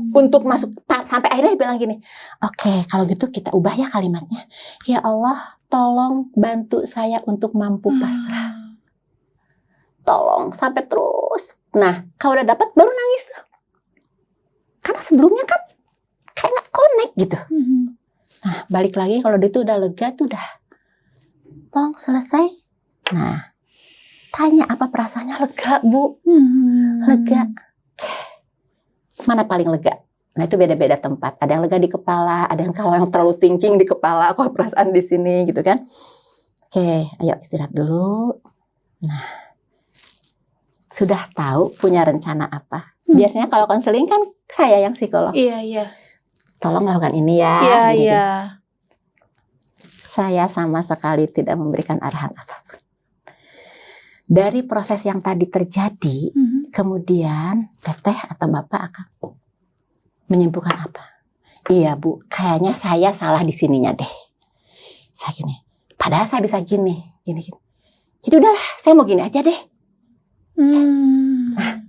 Untuk masuk, sampai akhirnya dia bilang gini, oke, kalau gitu kita ubah ya kalimatnya. Ya Allah, tolong bantu saya untuk mampu pasrah. Tolong, sampai terus. Nah, kalau udah dapat baru nangis. Karena sebelumnya kan kayak gak connect gitu. Nah, balik lagi kalau dia tuh udah lega tuh udah. Tolong selesai. Nah, tanya apa perasaannya, lega Bu. Lega. Mana paling lega? Nah, itu beda-beda tempat. Ada yang lega di kepala, ada yang kalau yang terlalu thinking di kepala, kok perasaan di sini gitu kan. Oke, ayo istirahat dulu. Nah, sudah tahu punya rencana apa? Biasanya kalau konseling kan saya yang psikolog. Iya. Tolong lakukan ini ya. Iya. Saya sama sekali tidak memberikan arahan apapun. Dari proses yang tadi terjadi, kemudian Teteh atau Bapak akan menyimpulkan apa? Iya Bu, kayaknya saya salah di sininya deh. Saya gini, padahal saya bisa gini. Jadi udahlah, saya mau gini aja deh. Nah,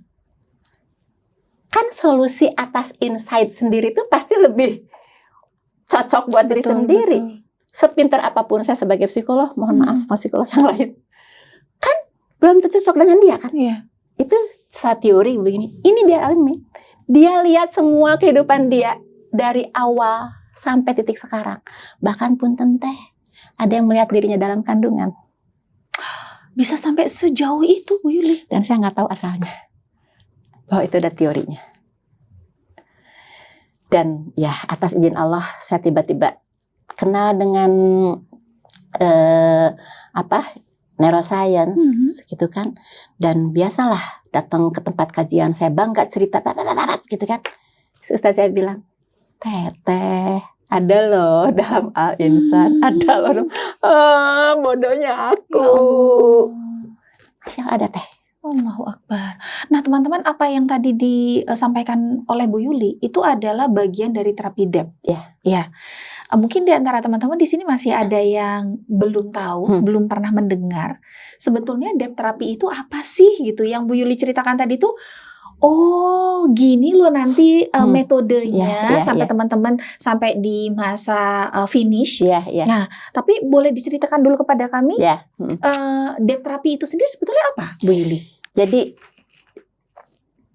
kan solusi atas insight sendiri itu pasti lebih cocok buat diri sendiri. sepintar apapun saya sebagai psikolog, mohon maaf mas psikolog yang lain, kan belum tentu cocok dengan dia kan. Itu saat teori begini. Ini dia alami. Dia lihat semua kehidupan dia dari awal sampai titik sekarang. Bahkan pun teh ada yang melihat dirinya dalam kandungan. Bisa sampai sejauh itu Bu Yuli. Dan saya nggak tahu asalnya. Bahwa itu ada teorinya. Dan ya atas izin Allah saya tiba-tiba kenal dengan neuroscience gitu kan. Dan biasalah datang ke tempat kajian, saya bangga cerita gitu kan. Ustaz saya bilang, Teteh, ada loh dalam al-insan, ada loh. Bodohnya aku. Masya Allah, ada teh. Allahu Akbar. Nah teman-teman, apa yang tadi disampaikan oleh Bu Yuli itu adalah bagian dari terapi DEP. Ya. Mungkin di antara teman-teman di sini masih ada yang belum tahu, belum pernah mendengar. Sebetulnya DEP terapi itu apa sih gitu? Yang Bu Yuli ceritakan tadi tuh, oh gini loh nanti metodenya sampai teman-teman sampai di masa finish. Nah, tapi boleh diceritakan dulu kepada kami DEP terapi itu sendiri sebetulnya apa, Bu Yuli? Jadi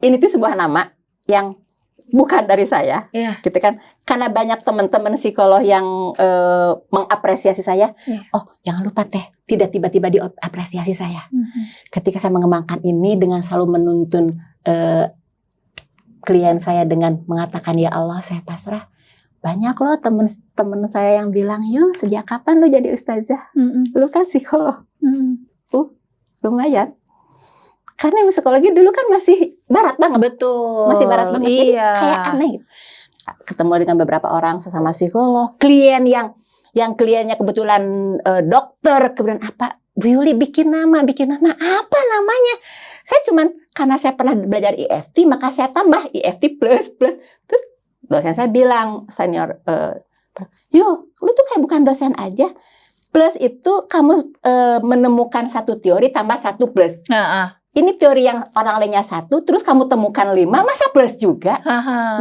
ini tuh sebuah nama yang bukan dari saya, gitu kan? Karena banyak teman-teman psikolog yang mengapresiasi saya. Oh, jangan lupa teh, tidak tiba-tiba diapresiasi saya. Ketika saya mengembangkan ini dengan selalu menuntun klien saya dengan mengatakan ya Allah saya pasrah. Banyak loh temen-temen saya yang bilang, yuk sejak kapan lu jadi ustazah? Lu kan psikolog. Lumayan. Karena psikologi dulu kan masih barat banget. Betul. Masih barat banget. Jadi kayak aneh gitu. Ketemu dengan beberapa orang sesama psikolog, klien yang kliennya kebetulan dokter, kemudian apa? Bu Yuli bikin nama apa namanya? Saya cuman karena saya pernah belajar EFT maka saya tambah EFT plus. Terus dosen saya bilang, senior, yo lu tuh kayak bukan dosen aja. Plus itu kamu menemukan satu teori tambah satu plus. Ini teori yang orang lainnya 1, terus kamu temukan 5, masa plus juga?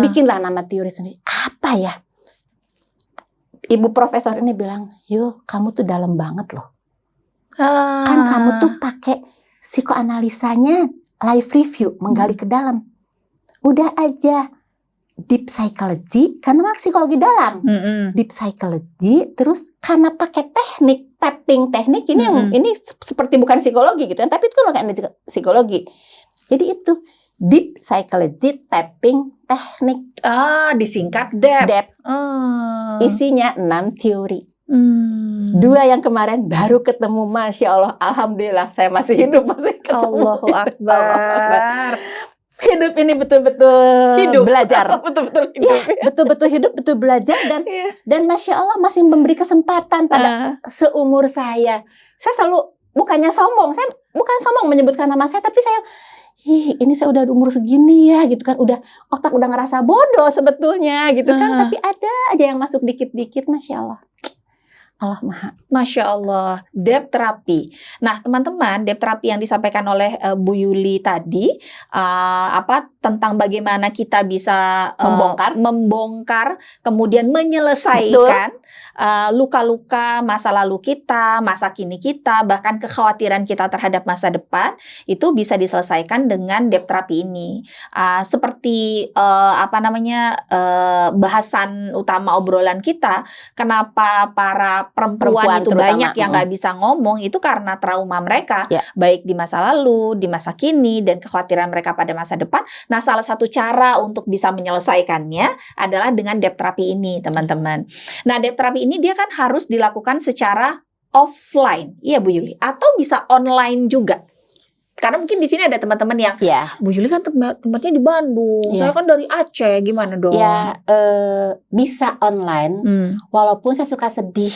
Bikinlah nama teori sendiri. Apa ya? Ibu profesor ini bilang, yuk kamu tuh dalam banget loh. Kan kamu tuh pakai psikoanalisanya live review, menggali ke dalam. Udah aja deep psychology, karena psikologi dalam. Deep psychology, terus karena pakai teknik tapping teknik ini ini seperti bukan psikologi gitu kan, tapi itu kan psikologi. Jadi itu deep psychology tapping teknik. Disingkat DEP. Isinya 6 teori. 2 yang kemarin baru ketemu, Masya Allah, Alhamdulillah saya masih hidup, masih ketemu. Allahu Akbar. Hidup ini betul-betul belajar. Betul-betul hidup. Betul-betul hidup, betul belajar dan Masya Allah masih memberi kesempatan pada seumur saya. Saya selalu bukannya sombong, saya bukan sombong menyebutkan nama saya, tapi saya ini saya udah umur segini ya gitu kan, otak udah ngerasa bodoh sebetulnya gitu kan, tapi ada aja yang masuk dikit-dikit, Masya Allah. Allah Maha. Masya Allah, DEP terapi. Nah, teman-teman, DEP terapi yang disampaikan oleh Bu Yuli tadi, tentang bagaimana kita bisa membongkar, kemudian menyelesaikan luka-luka masa lalu kita, masa kini kita, bahkan kekhawatiran kita terhadap masa depan, itu bisa diselesaikan dengan DEP terapi ini. Seperti bahasan utama obrolan kita, kenapa para perempuan itu banyak yang nggak bisa ngomong, itu karena trauma mereka, baik di masa lalu, di masa kini, dan kekhawatiran mereka pada masa depan. Nah, salah satu cara untuk bisa menyelesaikannya adalah dengan DEP terapi ini, teman-teman. Nah, DEP terapi ini dia kan harus dilakukan secara offline, iya Bu Yuli, atau bisa online juga. Karena mungkin di sini ada teman-teman yang, Bu Yuli kan tempatnya di Bandung, saya kan dari Aceh, gimana dong? Ya, bisa online, walaupun saya suka sedih.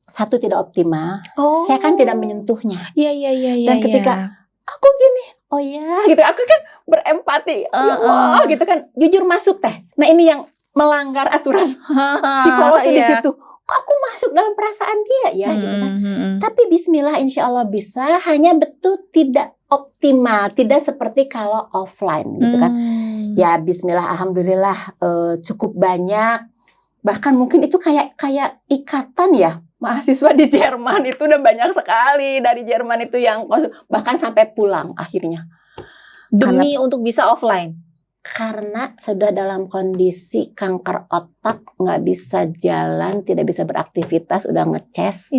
Satu, tidak optimal. Saya kan tidak menyentuhnya. Dan ketika aku gini, oh ya, gitu, aku kan berempati, gitu kan, jujur masuk teh. Nah ini yang melanggar aturan psikolog di situ. Kok aku masuk dalam perasaan dia ya, gitu kan. Tapi Bismillah, insya Allah bisa, hanya betul tidak optimal, tidak seperti kalau offline, gitu kan. Ya Bismillah, alhamdulillah cukup banyak Bahkan mungkin itu kayak ikatan ya. Mahasiswa di Jerman itu udah banyak sekali dari Jerman itu yang bahkan sampai pulang akhirnya. Demi untuk bisa offline. Karena sudah dalam kondisi kanker otak, nggak bisa jalan, tidak bisa beraktivitas, udah ngeces.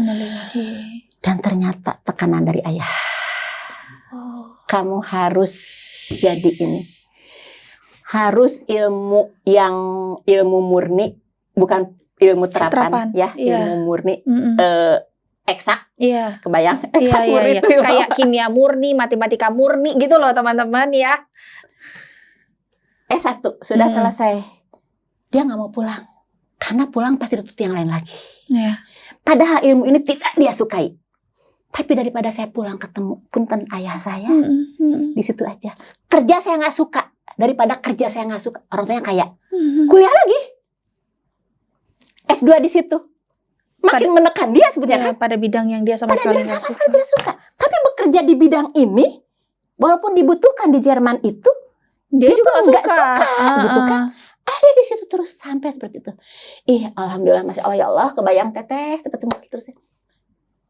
Dan ternyata tekanan dari ayah. Kamu harus jadi ini. Harus ilmu murni, bukan ilmu terapan. Ya, ilmu murni. Eksak, kebayang? Eksak murni itu kayak kimia murni, matematika murni gitu loh teman-teman ya. S1 sudah selesai, dia nggak mau pulang karena pulang pasti dituntut yang lain lagi. Padahal ilmu ini tidak dia sukai. Tapi daripada saya pulang ketemu punten ayah saya, di situ aja. Kerja saya nggak suka, daripada kerja saya nggak suka, orang tuanya kaya, kuliah lagi, S2 di situ. Makin menekan dia sebetulnya kan pada bidang yang dia sama sekali tidak suka. Tapi bekerja di bidang ini, walaupun dibutuhkan di Jerman itu, dia juga nggak suka gitu kan. Ada di situ terus sampai seperti itu. Alhamdulillah, masya Allah, ya Allah, kebayang teteh cepat sembuh terus.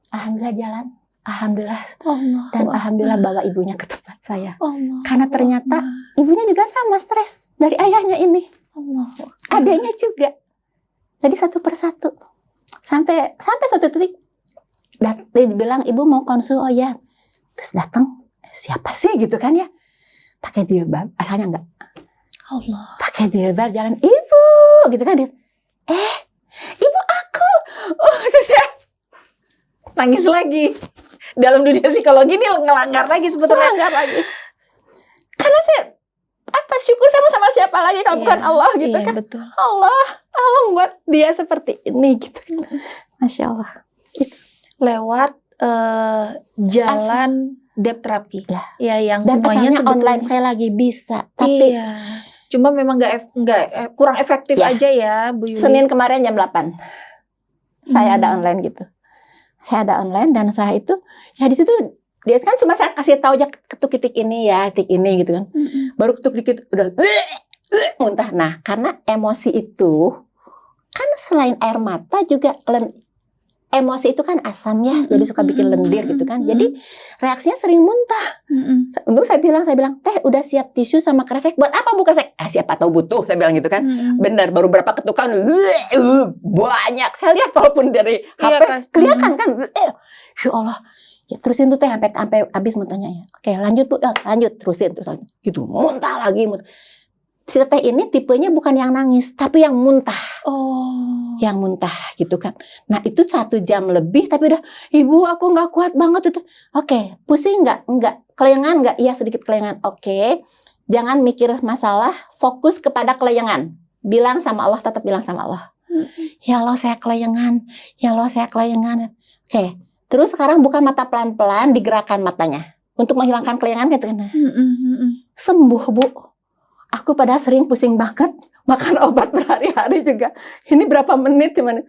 Alhamdulillah jalan, alhamdulillah, dan alhamdulillah bawa ibunya ke tempat saya. Karena ternyata ibunya juga sama stres dari ayahnya ini, adanya juga. Jadi satu persatu. Sampai satu titik dia bilang ibu mau konsul, oh ya, terus datang siapa sih gitu kan ya, pakai jilbab, asalnya enggak, pakai jilbab jalan ibu gitu kan dia, ibu aku, terus saya nangis lagi. Dalam dunia psikologi ini ngelanggar lagi sebetulnya, karena saya syukur sama siapa lagi kalau bukan Allah gitu kan. Betul. Allah buat dia seperti ini gitu. Masya Allah. Gitu. Lewat jalan dep terapi. Ya yang dan semuanya sebetulnya online sekali lagi bisa. Tapi cuma memang nggak kurang efektif aja ya Bu Yuli. Senin kemarin jam 8. Saya ada online gitu. Saya ada online dan saya itu ya di situ dia kan cuma saya kasih tahu aja ketuk titik ini ya, titik ini gitu kan. Baru ketuk dikit udah muntah. Nah, karena emosi itu kan selain air mata juga emosi itu kan asam ya, jadi suka bikin lendir gitu kan. Jadi reaksinya sering muntah. Untuk saya bilang, teh udah siap tisu sama kresek, buat apa buka kresek? Siapa tahu butuh, saya bilang gitu kan. Benar, baru berapa ketukan, banyak. Saya lihat walaupun dari HP kelihatan kan. Ya Allah, ya terusin tuh teh sampai habis muntahnya ya. Oke, lanjut Bu, lanjut terusin terus gitu, muntah lagi. Si teteh ini tipenya bukan yang nangis, tapi yang muntah. Yang muntah gitu kan. Nah itu 1 jam lebih, tapi udah, ibu aku nggak kuat banget itu. Oke, pusing nggak? Enggak. Kelayangan nggak? Iya sedikit kelayangan. Oke, jangan mikir masalah, fokus kepada kelayangan. Bilang sama Allah, tetap bilang sama Allah. Ya Allah saya kelayangan, ya Allah saya kelayangan. Oke, terus sekarang buka mata pelan-pelan, digerakkan matanya untuk menghilangkan kelayangan gitu kan. Sembuh Bu. Aku padahal sering pusing banget, makan obat berhari-hari juga. Ini berapa menit cuman.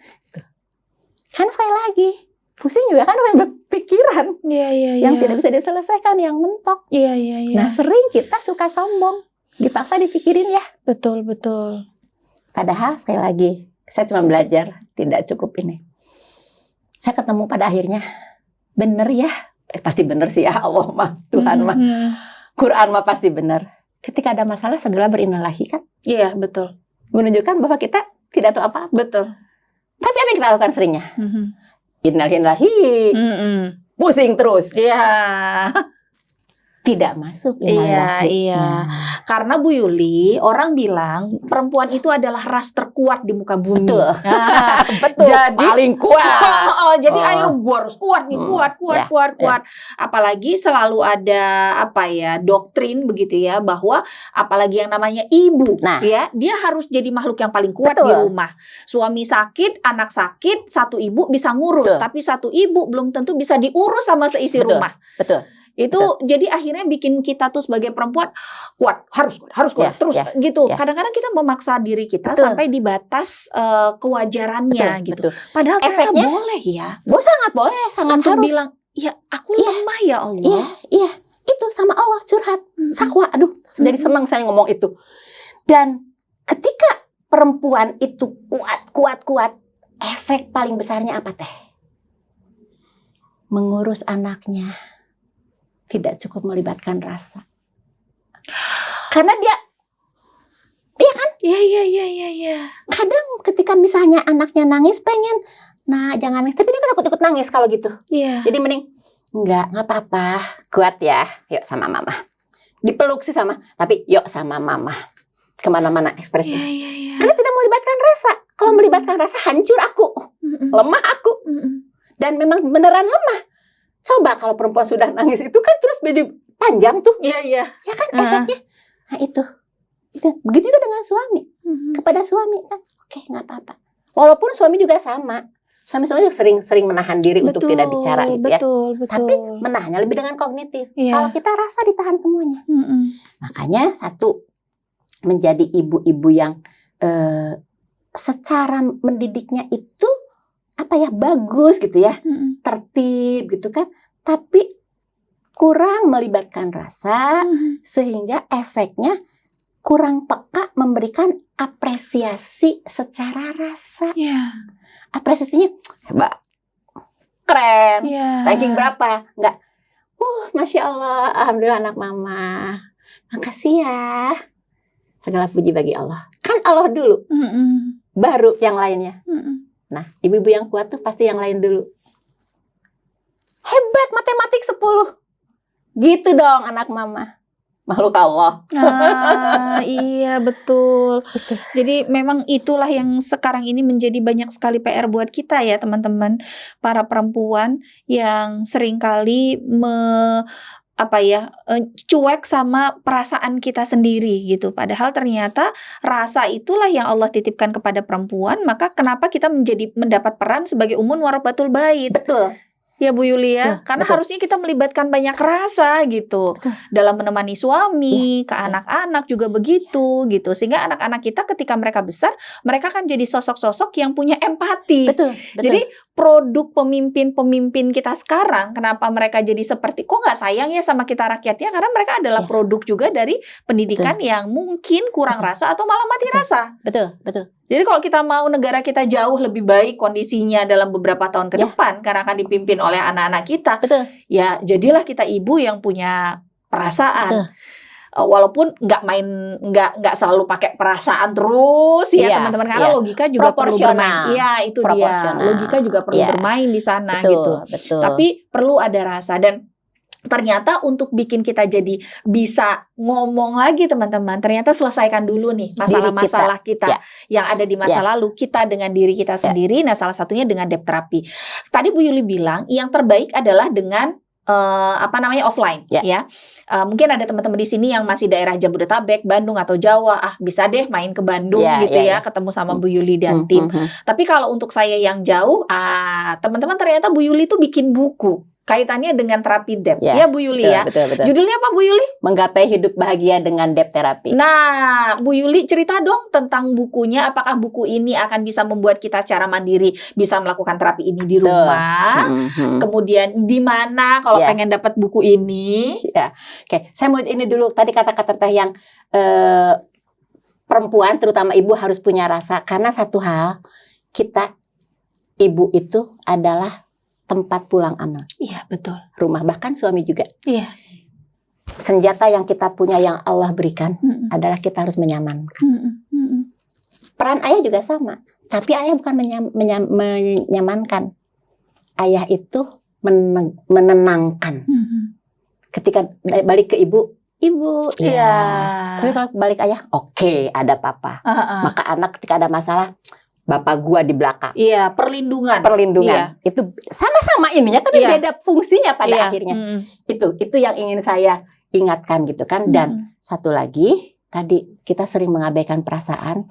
Kan sekali lagi, pusing juga kan berpikiran. Yang tidak bisa diselesaikan, yang mentok. Nah sering kita suka sombong, dipaksa dipikirin ya. Betul. Padahal sekali lagi, saya cuma belajar, tidak cukup ini. Saya ketemu pada akhirnya, bener ya. Pasti bener sih ya, Allah mah, Tuhan mah. Quran mah pasti bener. Ketika ada masalah segera berinnalillahi kan? Iya betul. Menunjukkan bahwa kita tidak tahu apa-apa. Betul. Tapi apa yang kita lakukan seringnya? Innalillahi. Pusing terus. Tidak masuk innalillahi. Karena Bu Yuli, orang bilang perempuan itu adalah ras terkuat di muka bumi. Betul. Jadi paling kuat. Jadi ayo gua harus kuat nih, kuat. Apalagi selalu ada doktrin begitu ya, bahwa apalagi yang namanya ibu ya, dia harus jadi makhluk yang paling kuat di rumah. Suami sakit, anak sakit, satu ibu bisa ngurus, tapi satu ibu belum tentu bisa diurus sama seisi rumah. Betul. Itu jadi akhirnya bikin kita tuh sebagai perempuan kuat, harus kuat terus gitu. Kadang-kadang kita memaksa diri kita sampai di batas kewajarannya gitu. Padahal efeknya boleh ya. Sangat boleh, sangat untuk harus bilang, ya aku lemah ya Allah. Iya, itu sama Allah curhat. Sakwa, aduh, jadi senang saya ngomong itu. Dan ketika perempuan itu kuat, efek paling besarnya apa teh? Mengurus anaknya tidak cukup melibatkan rasa. Karena dia, iya kan? Iya. Kadang ketika misalnya anaknya nangis pengen, nah jangan nangis, tapi dia takut ikut nangis kalau gitu. Iya. Jadi mending, nggak apa-apa, kuat ya, yuk sama mama. Dipeluk sih sama, tapi yuk sama mama. Kemana-mana ekspresi. Iya. Karena tidak melibatkan rasa. Kalau melibatkan rasa hancur aku, lemah aku. Dan memang beneran lemah. Coba kalau perempuan sudah nangis itu kan terus jadi panjang tuh. Iya. Ya kan efeknya. Nah itu. Begitu juga dengan suami. Kepada suami kan, oke, nggak apa-apa. Walaupun suami juga sama. Suami-suami juga sering menahan diri untuk tidak bicara gitu ya. Betul. Tapi menahannya lebih dengan kognitif. Iya. Kalau kita rasa ditahan semuanya. Makanya satu, menjadi ibu-ibu yang secara mendidiknya itu bagus gitu ya, tertib gitu kan, tapi kurang melibatkan rasa sehingga efeknya kurang peka memberikan apresiasi secara rasa. Apresiasinya hebat, keren, ranking berapa, enggak, masya Allah, alhamdulillah anak mama, makasih ya, segala puji bagi Allah. Kan Allah dulu, baru yang lainnya. Nah, ibu-ibu yang kuat tuh pasti yang lain dulu. Hebat matematik 10. Gitu dong anak mama. Makhluk Allah. Iya betul. Jadi memang itulah yang sekarang ini menjadi banyak sekali PR buat kita ya teman-teman. Para perempuan yang seringkali cuek sama perasaan kita sendiri gitu. Padahal ternyata rasa itulah yang Allah titipkan kepada perempuan. Maka kenapa kita mendapat peran sebagai ummun warabatul bait? Betul. Ya Bu Yulia, karena harusnya kita melibatkan banyak rasa gitu. Dalam menemani suami, ke anak-anak juga begitu gitu. Sehingga anak-anak kita ketika mereka besar, mereka kan jadi sosok-sosok yang punya empati. Betul. Jadi produk pemimpin-pemimpin kita sekarang, kenapa mereka jadi seperti, kok nggak sayang ya sama kita rakyatnya? Karena mereka adalah produk juga dari pendidikan yang mungkin kurang rasa atau malah mati rasa. Betul. Jadi kalau kita mau negara kita jauh lebih baik kondisinya dalam beberapa tahun ke depan, karena akan dipimpin oleh anak-anak kita, ya jadilah kita ibu yang punya perasaan. Walaupun nggak selalu pakai perasaan terus ya teman-teman, karena logika juga perlu bermain. Iya itu dia, logika juga perlu bermain di sana gitu. Tapi perlu ada rasa. Dan ternyata untuk bikin kita jadi bisa ngomong lagi teman-teman, ternyata selesaikan dulu nih masalah-masalah kita yang ada di masa lalu kita dengan diri kita sendiri. Nah salah satunya dengan depth therapy. Tadi Bu Yuli bilang yang terbaik adalah dengan offline ya. Mungkin ada teman-teman di sini yang masih daerah Jabodetabek, Bandung atau Jawa, bisa deh main ke Bandung ketemu sama Bu Yuli dan tim. Tapi kalau untuk saya yang jauh, teman-teman ternyata Bu Yuli tuh bikin buku kaitannya dengan terapi depth ya Bu Yuli betul. Judulnya apa Bu Yuli? Menggapai hidup bahagia dengan depth therapy. Nah Bu Yuli cerita dong tentang bukunya. Apakah buku ini akan bisa membuat kita secara mandiri bisa melakukan terapi ini di rumah? Kemudian di mana kalau pengen dapat buku ini? Oke, saya mau ini dulu tadi kata-kata teh yang perempuan terutama ibu harus punya rasa, karena satu hal, kita ibu itu adalah tempat pulang amal. Iya betul. Rumah, bahkan suami juga. Iya. Senjata yang kita punya yang Allah berikan adalah kita harus menyamankan. Peran ayah juga sama, tapi ayah bukan menyamankan. Ayah itu menenangkan. Ketika balik ke ibu, tapi kalau balik ayah, oke, ada papa. Maka anak ketika ada masalah, bapak gua di belakang. Iya, perlindungan. Itu sama-sama ininya tapi beda fungsinya pada akhirnya. Itu yang ingin saya ingatkan gitu kan. Dan satu lagi, tadi kita sering mengabaikan perasaan.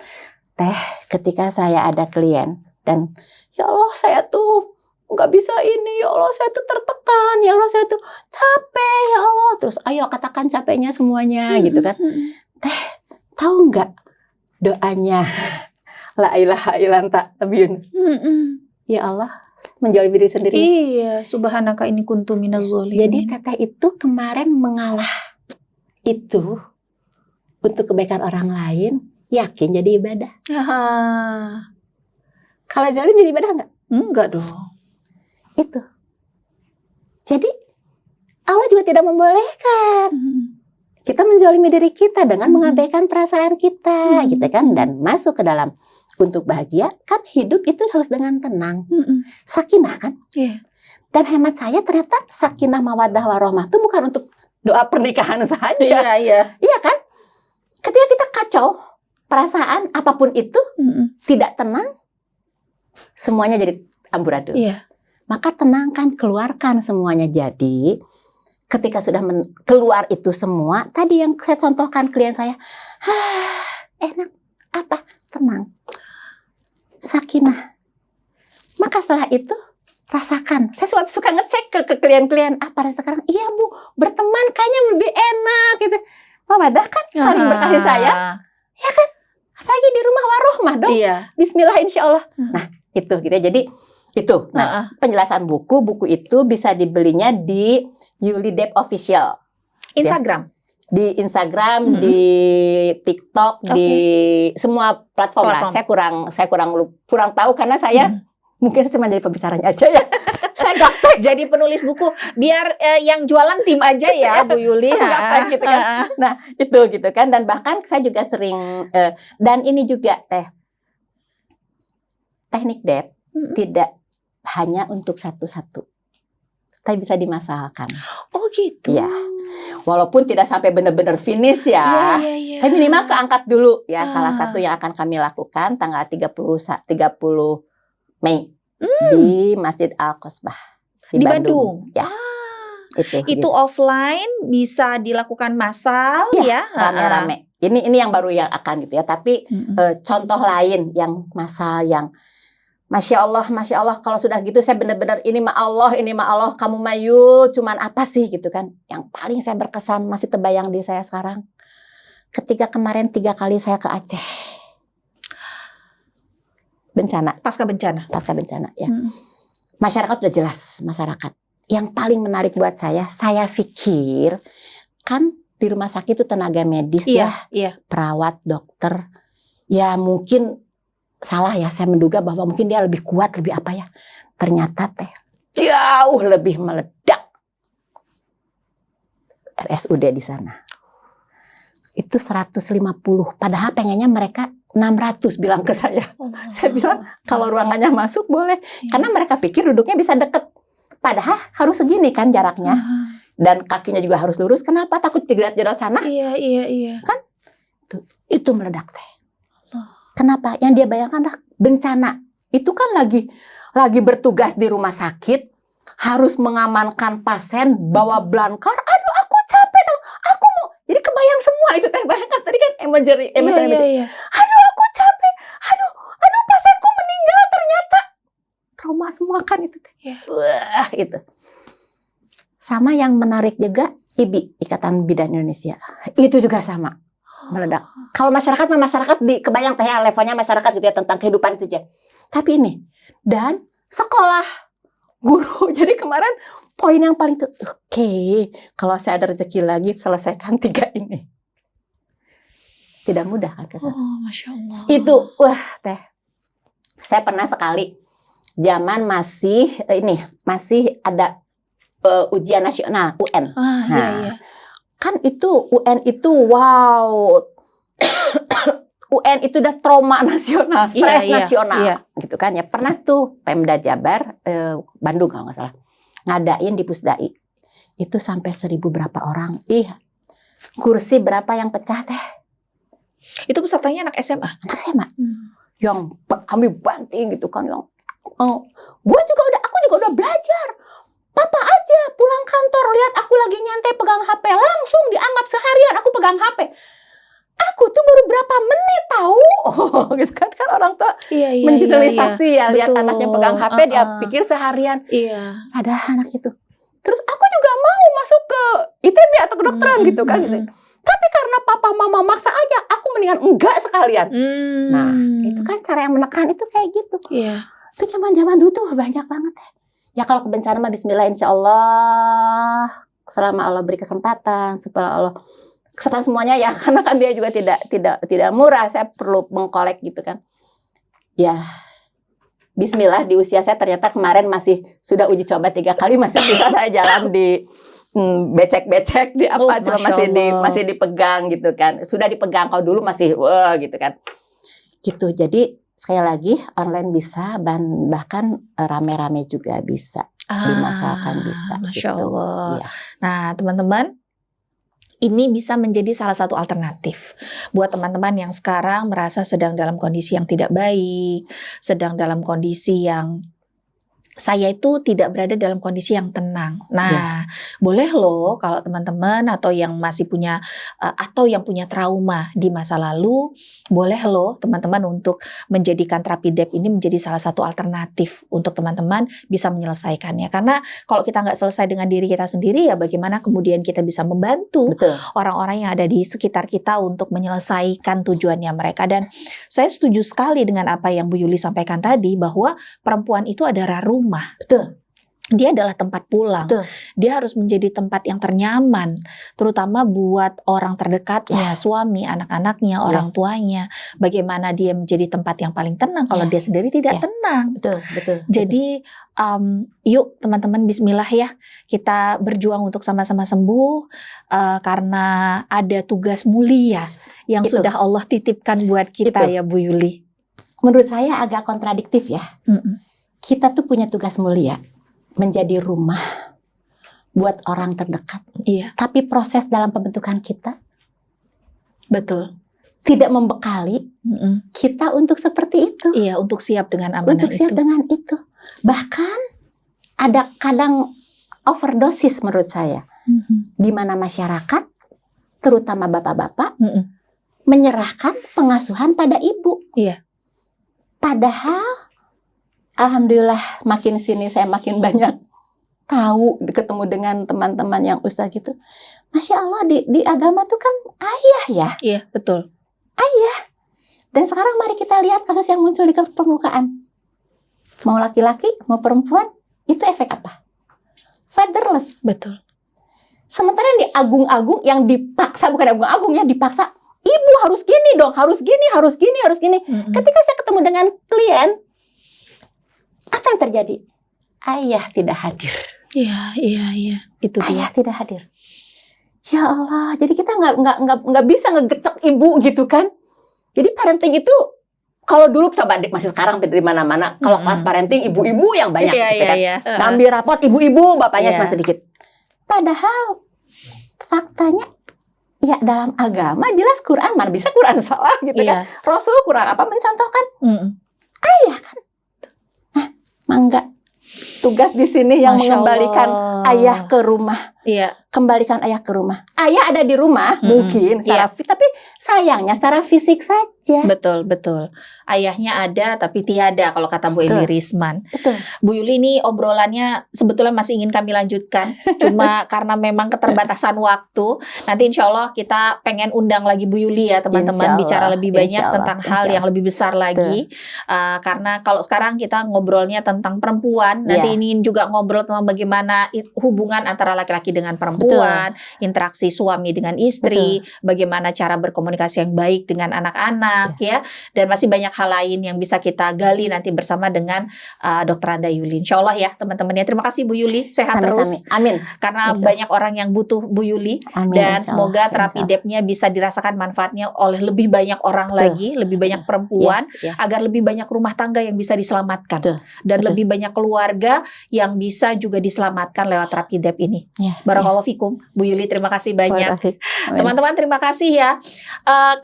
Ketika saya ada klien dan ya Allah saya tuh nggak bisa ini, ya Allah saya tuh tertekan, ya Allah saya tuh capek, ya Allah. Terus ayo katakan capeknya semuanya gitu kan. Tahu nggak doanya? La ilaha illa anta tabiyyun. Ya Allah, menjauhi diri sendiri. Iya, subhanaka inni kuntu minaz zalimin. Jadi teteh itu kemarin mengalah itu untuk kebaikan orang lain, yakin jadi ibadah. Ah, Kalau zalim jadi ibadah nggak? enggak dong. Itu. Jadi Allah juga tidak membolehkan kita menzalimi diri kita dengan mengabaikan perasaan kita, gitu kan? Dan masuk ke dalam untuk bahagia kan hidup itu harus dengan tenang, sakinah kan? Iya. Dan hemat saya ternyata sakinah mawaddah warohmah itu bukan untuk doa pernikahan saja, Iya. iya kan? Ketika kita kacau perasaan apapun itu tidak tenang, semuanya jadi amburadul. Iya. Maka tenangkan, keluarkan semuanya. Jadi ketika sudah keluar itu semua, tadi yang saya contohkan klien saya, enak, apa? Tenang, sakinah. Maka setelah itu rasakan. Saya suka ngecek ke klien-klien, apa sekarang? Iya Bu, berteman kayaknya lebih enak gitu. Mawadah kan saling berkasih sayang, ya kan? Apalagi di rumah warohmah dong. Iya. Bismillah insya Allah. Nah itu gitu. Jadi itu. Nah penjelasan buku itu bisa dibelinya di Yuli Depp Official. Instagram. Ya. Di Instagram, di TikTok, di semua platform lah. Saya kurang tahu karena saya mungkin cuma jadi pembicaranya aja ya. Saya gaptek jadi penulis buku. Biar yang jualan tim aja ya Bu Yuli. Gaptek gitu kan. Nah itu gitu kan. Dan bahkan saya juga sering dan ini juga teknik Depp tidak hanya untuk satu-satu, tapi bisa dimasalkan. Oh gitu. Ya, walaupun tidak sampai benar-benar finish ya, Iya. tapi minimal keangkat dulu ya. Salah satu yang akan kami lakukan tanggal 30 Mei di Masjid Al-Qasbah di Bandung. Ya, itu offline bisa dilakukan massal ya. Rame-rame. Ini yang baru yang akan gitu ya. Tapi contoh lain yang massal yang Masya Allah, kalau sudah gitu saya benar-benar ini mah Allah, kamu mayu, cuman apa sih gitu kan. Yang paling saya berkesan, masih terbayang di saya sekarang. Ketika kemarin 3 kali saya ke Aceh. Bencana. Pasca bencana ya. Masyarakat udah jelas, masyarakat. Yang paling menarik buat saya pikir, kan di rumah sakit itu tenaga medis iya. Perawat, dokter, ya mungkin salah ya, saya menduga bahwa mungkin dia lebih kuat, lebih apa ya. Ternyata jauh lebih meledak. RSUD di sana. Itu 150. Padahal pengennya mereka 600 bilang ke saya. Saya bilang kalau ruangannya masuk boleh. Karena mereka pikir duduknya bisa deket. Padahal harus segini kan jaraknya. Dan kakinya juga harus lurus. Kenapa? Takut jerat-jerat sana. Iya. Kan? Itu meledak teh. Kenapa? Yang dia bayangkan dah bencana. Itu kan lagi bertugas di rumah sakit, harus mengamankan pasien, bawa blankar. Aduh, aku capek tau. Aku mau. Jadi kebayang semua itu teh. Bayangkan tadi kan emergency. Iya. Aduh, aku capek. Aduh, pasienku meninggal ternyata. Trauma semua kan itu teh. Wah, itu. Sama yang menarik juga IBI, Ikatan Bidan Indonesia. Itu juga sama. Meledak. Kalau masyarakat di kebayang teh levelnya masyarakat gitu ya tentang kehidupan itu aja. Tapi ini dan sekolah, guru. Jadi kemarin poin yang paling itu oke, kalau saya ada rezeki lagi selesaikan 3 ini. Tidak mudah kan kesan. Masya Allah. Itu teh. Saya pernah sekali zaman masih ada ujian nasional UN. Iya. Kan itu UN itu wow. UN itu udah trauma nasional, stres nasional gitu kan ya. Pernah tuh Pemda Jabar Bandung kalau nggak salah ngadain di Pusdai. Itu sampai 1000 berapa orang. Kursi berapa yang pecah teh? Itu pesertanya anak SMA. Anak SMA. Yang ambil banting gitu kan yang aku juga udah belajar. Papa aja pulang kantor lihat aku lagi nyantai pegang HP langsung dianggap seharian aku pegang HP. Aku tuh baru berapa menit tahu gitu kan orang tua mengeneralisasi ya lihat anaknya pegang HP dia pikir seharian. Iya. Ada anak itu. Terus aku juga mau masuk ke ITB atau kedokteran gitu kan gitu. Tapi karena papa mama maksa aja aku mendingan enggak sekalian. Nah itu kan cara yang menekan itu kayak gitu. Iya. Itu zaman dulu tuh banyak banget ya. Ya kalau kebencanaan mah bismillah insya Allah selama Allah beri kesempatan, setelah Allah kesempatan semuanya ya, karena kan biaya juga tidak murah, saya perlu mengkolek gitu kan. Ya, bismillah di usia saya ternyata kemarin masih sudah uji coba 3 kali masih bisa saya jalan di becek-becek di apa, cuma masih dipegang gitu kan. Sudah dipegang, kalau dulu masih wah gitu kan. Gitu. Jadi sekali lagi online bisa, bahkan rame-rame juga bisa, dimasalkan bisa. Masya gitu. Allah. Ya. Nah teman-teman, ini bisa menjadi salah satu alternatif buat teman-teman yang sekarang merasa sedang dalam kondisi yang tidak baik, sedang dalam kondisi yang saya itu tidak berada dalam kondisi yang tenang. Nah, boleh loh kalau teman-teman atau yang masih punya atau yang punya trauma di masa lalu, boleh loh teman-teman untuk menjadikan terapi DEP ini menjadi salah satu alternatif untuk teman-teman bisa menyelesaikannya. Karena kalau kita nggak selesai dengan diri kita sendiri, ya bagaimana kemudian kita bisa membantu orang-orang yang ada di sekitar kita untuk menyelesaikan tujuannya mereka. Dan saya setuju sekali dengan apa yang Bu Yuli sampaikan tadi, bahwa perempuan itu adalah rumah. Betul. Dia adalah tempat pulang. Betul. Dia harus menjadi tempat yang ternyaman, terutama buat orang terdekatnya, suami, anak-anaknya, orang tuanya. Bagaimana dia menjadi tempat yang paling tenang kalau dia sendiri tidak tenang. Betul. Jadi yuk teman-teman, bismillah ya, kita berjuang untuk sama-sama sembuh, karena ada tugas mulia yang sudah Allah titipkan buat kita ya Bu Yuli. Menurut saya agak kontradiktif ya. Kita tuh punya tugas mulia, menjadi rumah buat orang terdekat. Iya. Tapi proses dalam pembentukan kita, betul, tidak membekali kita untuk seperti itu. Iya, untuk siap dengan amanah untuk siap dengan itu. Bahkan ada kadang overdosis menurut saya, di mana masyarakat, terutama bapak-bapak, menyerahkan pengasuhan pada ibu. Iya. Padahal alhamdulillah makin sini saya makin banyak tahu, ketemu dengan teman-teman yang ustaz gitu. Masya Allah, di agama tuh kan ayah ya. Iya, betul. Ayah. Dan sekarang mari kita lihat kasus yang muncul di permukaan. Mau laki-laki, mau perempuan, itu efek apa? Fatherless. Betul. Sementara yang di agung-agung, yang dipaksa, bukan agung-agung, yang dipaksa, ibu harus gini dong, harus gini. Ketika saya ketemu dengan klien, apa yang terjadi? Ayah tidak hadir. Iya. Itu ayah tidak hadir. Ya Allah, jadi kita nggak bisa ngegecek ibu gitu kan? Jadi parenting itu, kalau dulu coba masih sekarang di mana-mana, kalau kelas parenting ibu-ibu yang banyak gitu kan. Ngambil rapot ibu-ibu, bapaknya cuma sedikit. Padahal faktanya ya dalam agama jelas Quran, mana bisa Quran salah gitu kan. Rasul Quran apa mencontohkan? Ayah kan. Mangga, tugas di sini yang mengembalikan ayah ke rumah. Kembalikan ayah ke rumah. Ayah ada di rumah mungkin secara tapi sayangnya secara fisik saja. Betul. Ayahnya ada tapi tiada kalau kata Bu Eli Risman. Betul. Bu Yuli, ini obrolannya sebetulnya masih ingin kami lanjutkan. Cuma karena memang keterbatasan waktu, nanti insya Allah kita pengen undang lagi Bu Yuli ya teman-teman, bicara lebih banyak tentang hal yang lebih besar lagi. Karena kalau sekarang kita ngobrolnya tentang perempuan, nanti ini juga ngobrol tentang bagaimana hubungan antara laki-laki dengan perempuan, interaksi suami dengan istri, bagaimana cara berkomunikasi yang baik dengan anak-anak ya, dan masih banyak hal lain yang bisa kita gali nanti bersama dengan Dr. Anda Yuli. Insya Allah ya teman-teman ya. Terima kasih Bu Yuli, sehat terus. Amin. Karena banyak orang yang butuh Bu Yuli. Dan semoga terapi DEP-nya bisa dirasakan manfaatnya oleh lebih banyak orang lagi, lebih banyak perempuan, agar lebih banyak rumah tangga yang bisa diselamatkan. Dan lebih banyak keluarga yang bisa juga diselamatkan lewat terapi DEP ini. Barakallahu fikum. Bu Yuli, terima kasih banyak. Teman-teman terima kasih ya.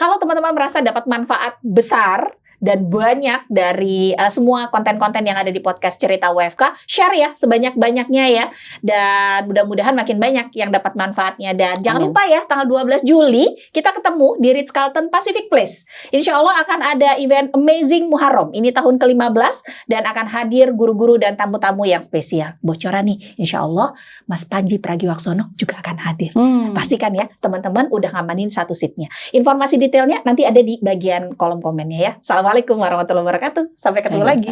Kalau teman-teman merasa dapat manfaat besar dan banyak dari semua konten-konten yang ada di podcast Cerita WFK, share ya sebanyak-banyaknya ya. Dan mudah-mudahan makin banyak yang dapat manfaatnya. Dan jangan lupa ya, tanggal 12 Juli kita ketemu di Ritz-Carlton Pacific Place. Insya Allah akan ada event Amazing Muharram. Ini tahun ke-15 dan akan hadir guru-guru dan tamu-tamu yang spesial. Bocoran nih, insya Allah Mas Panji Pragiwaksono juga akan hadir. Pastikan ya teman-teman udah ngamanin satu seatnya. Informasi detailnya nanti ada di bagian kolom komennya ya. Assalamualaikum warahmatullahi wabarakatuh. Sampai ketemu lagi.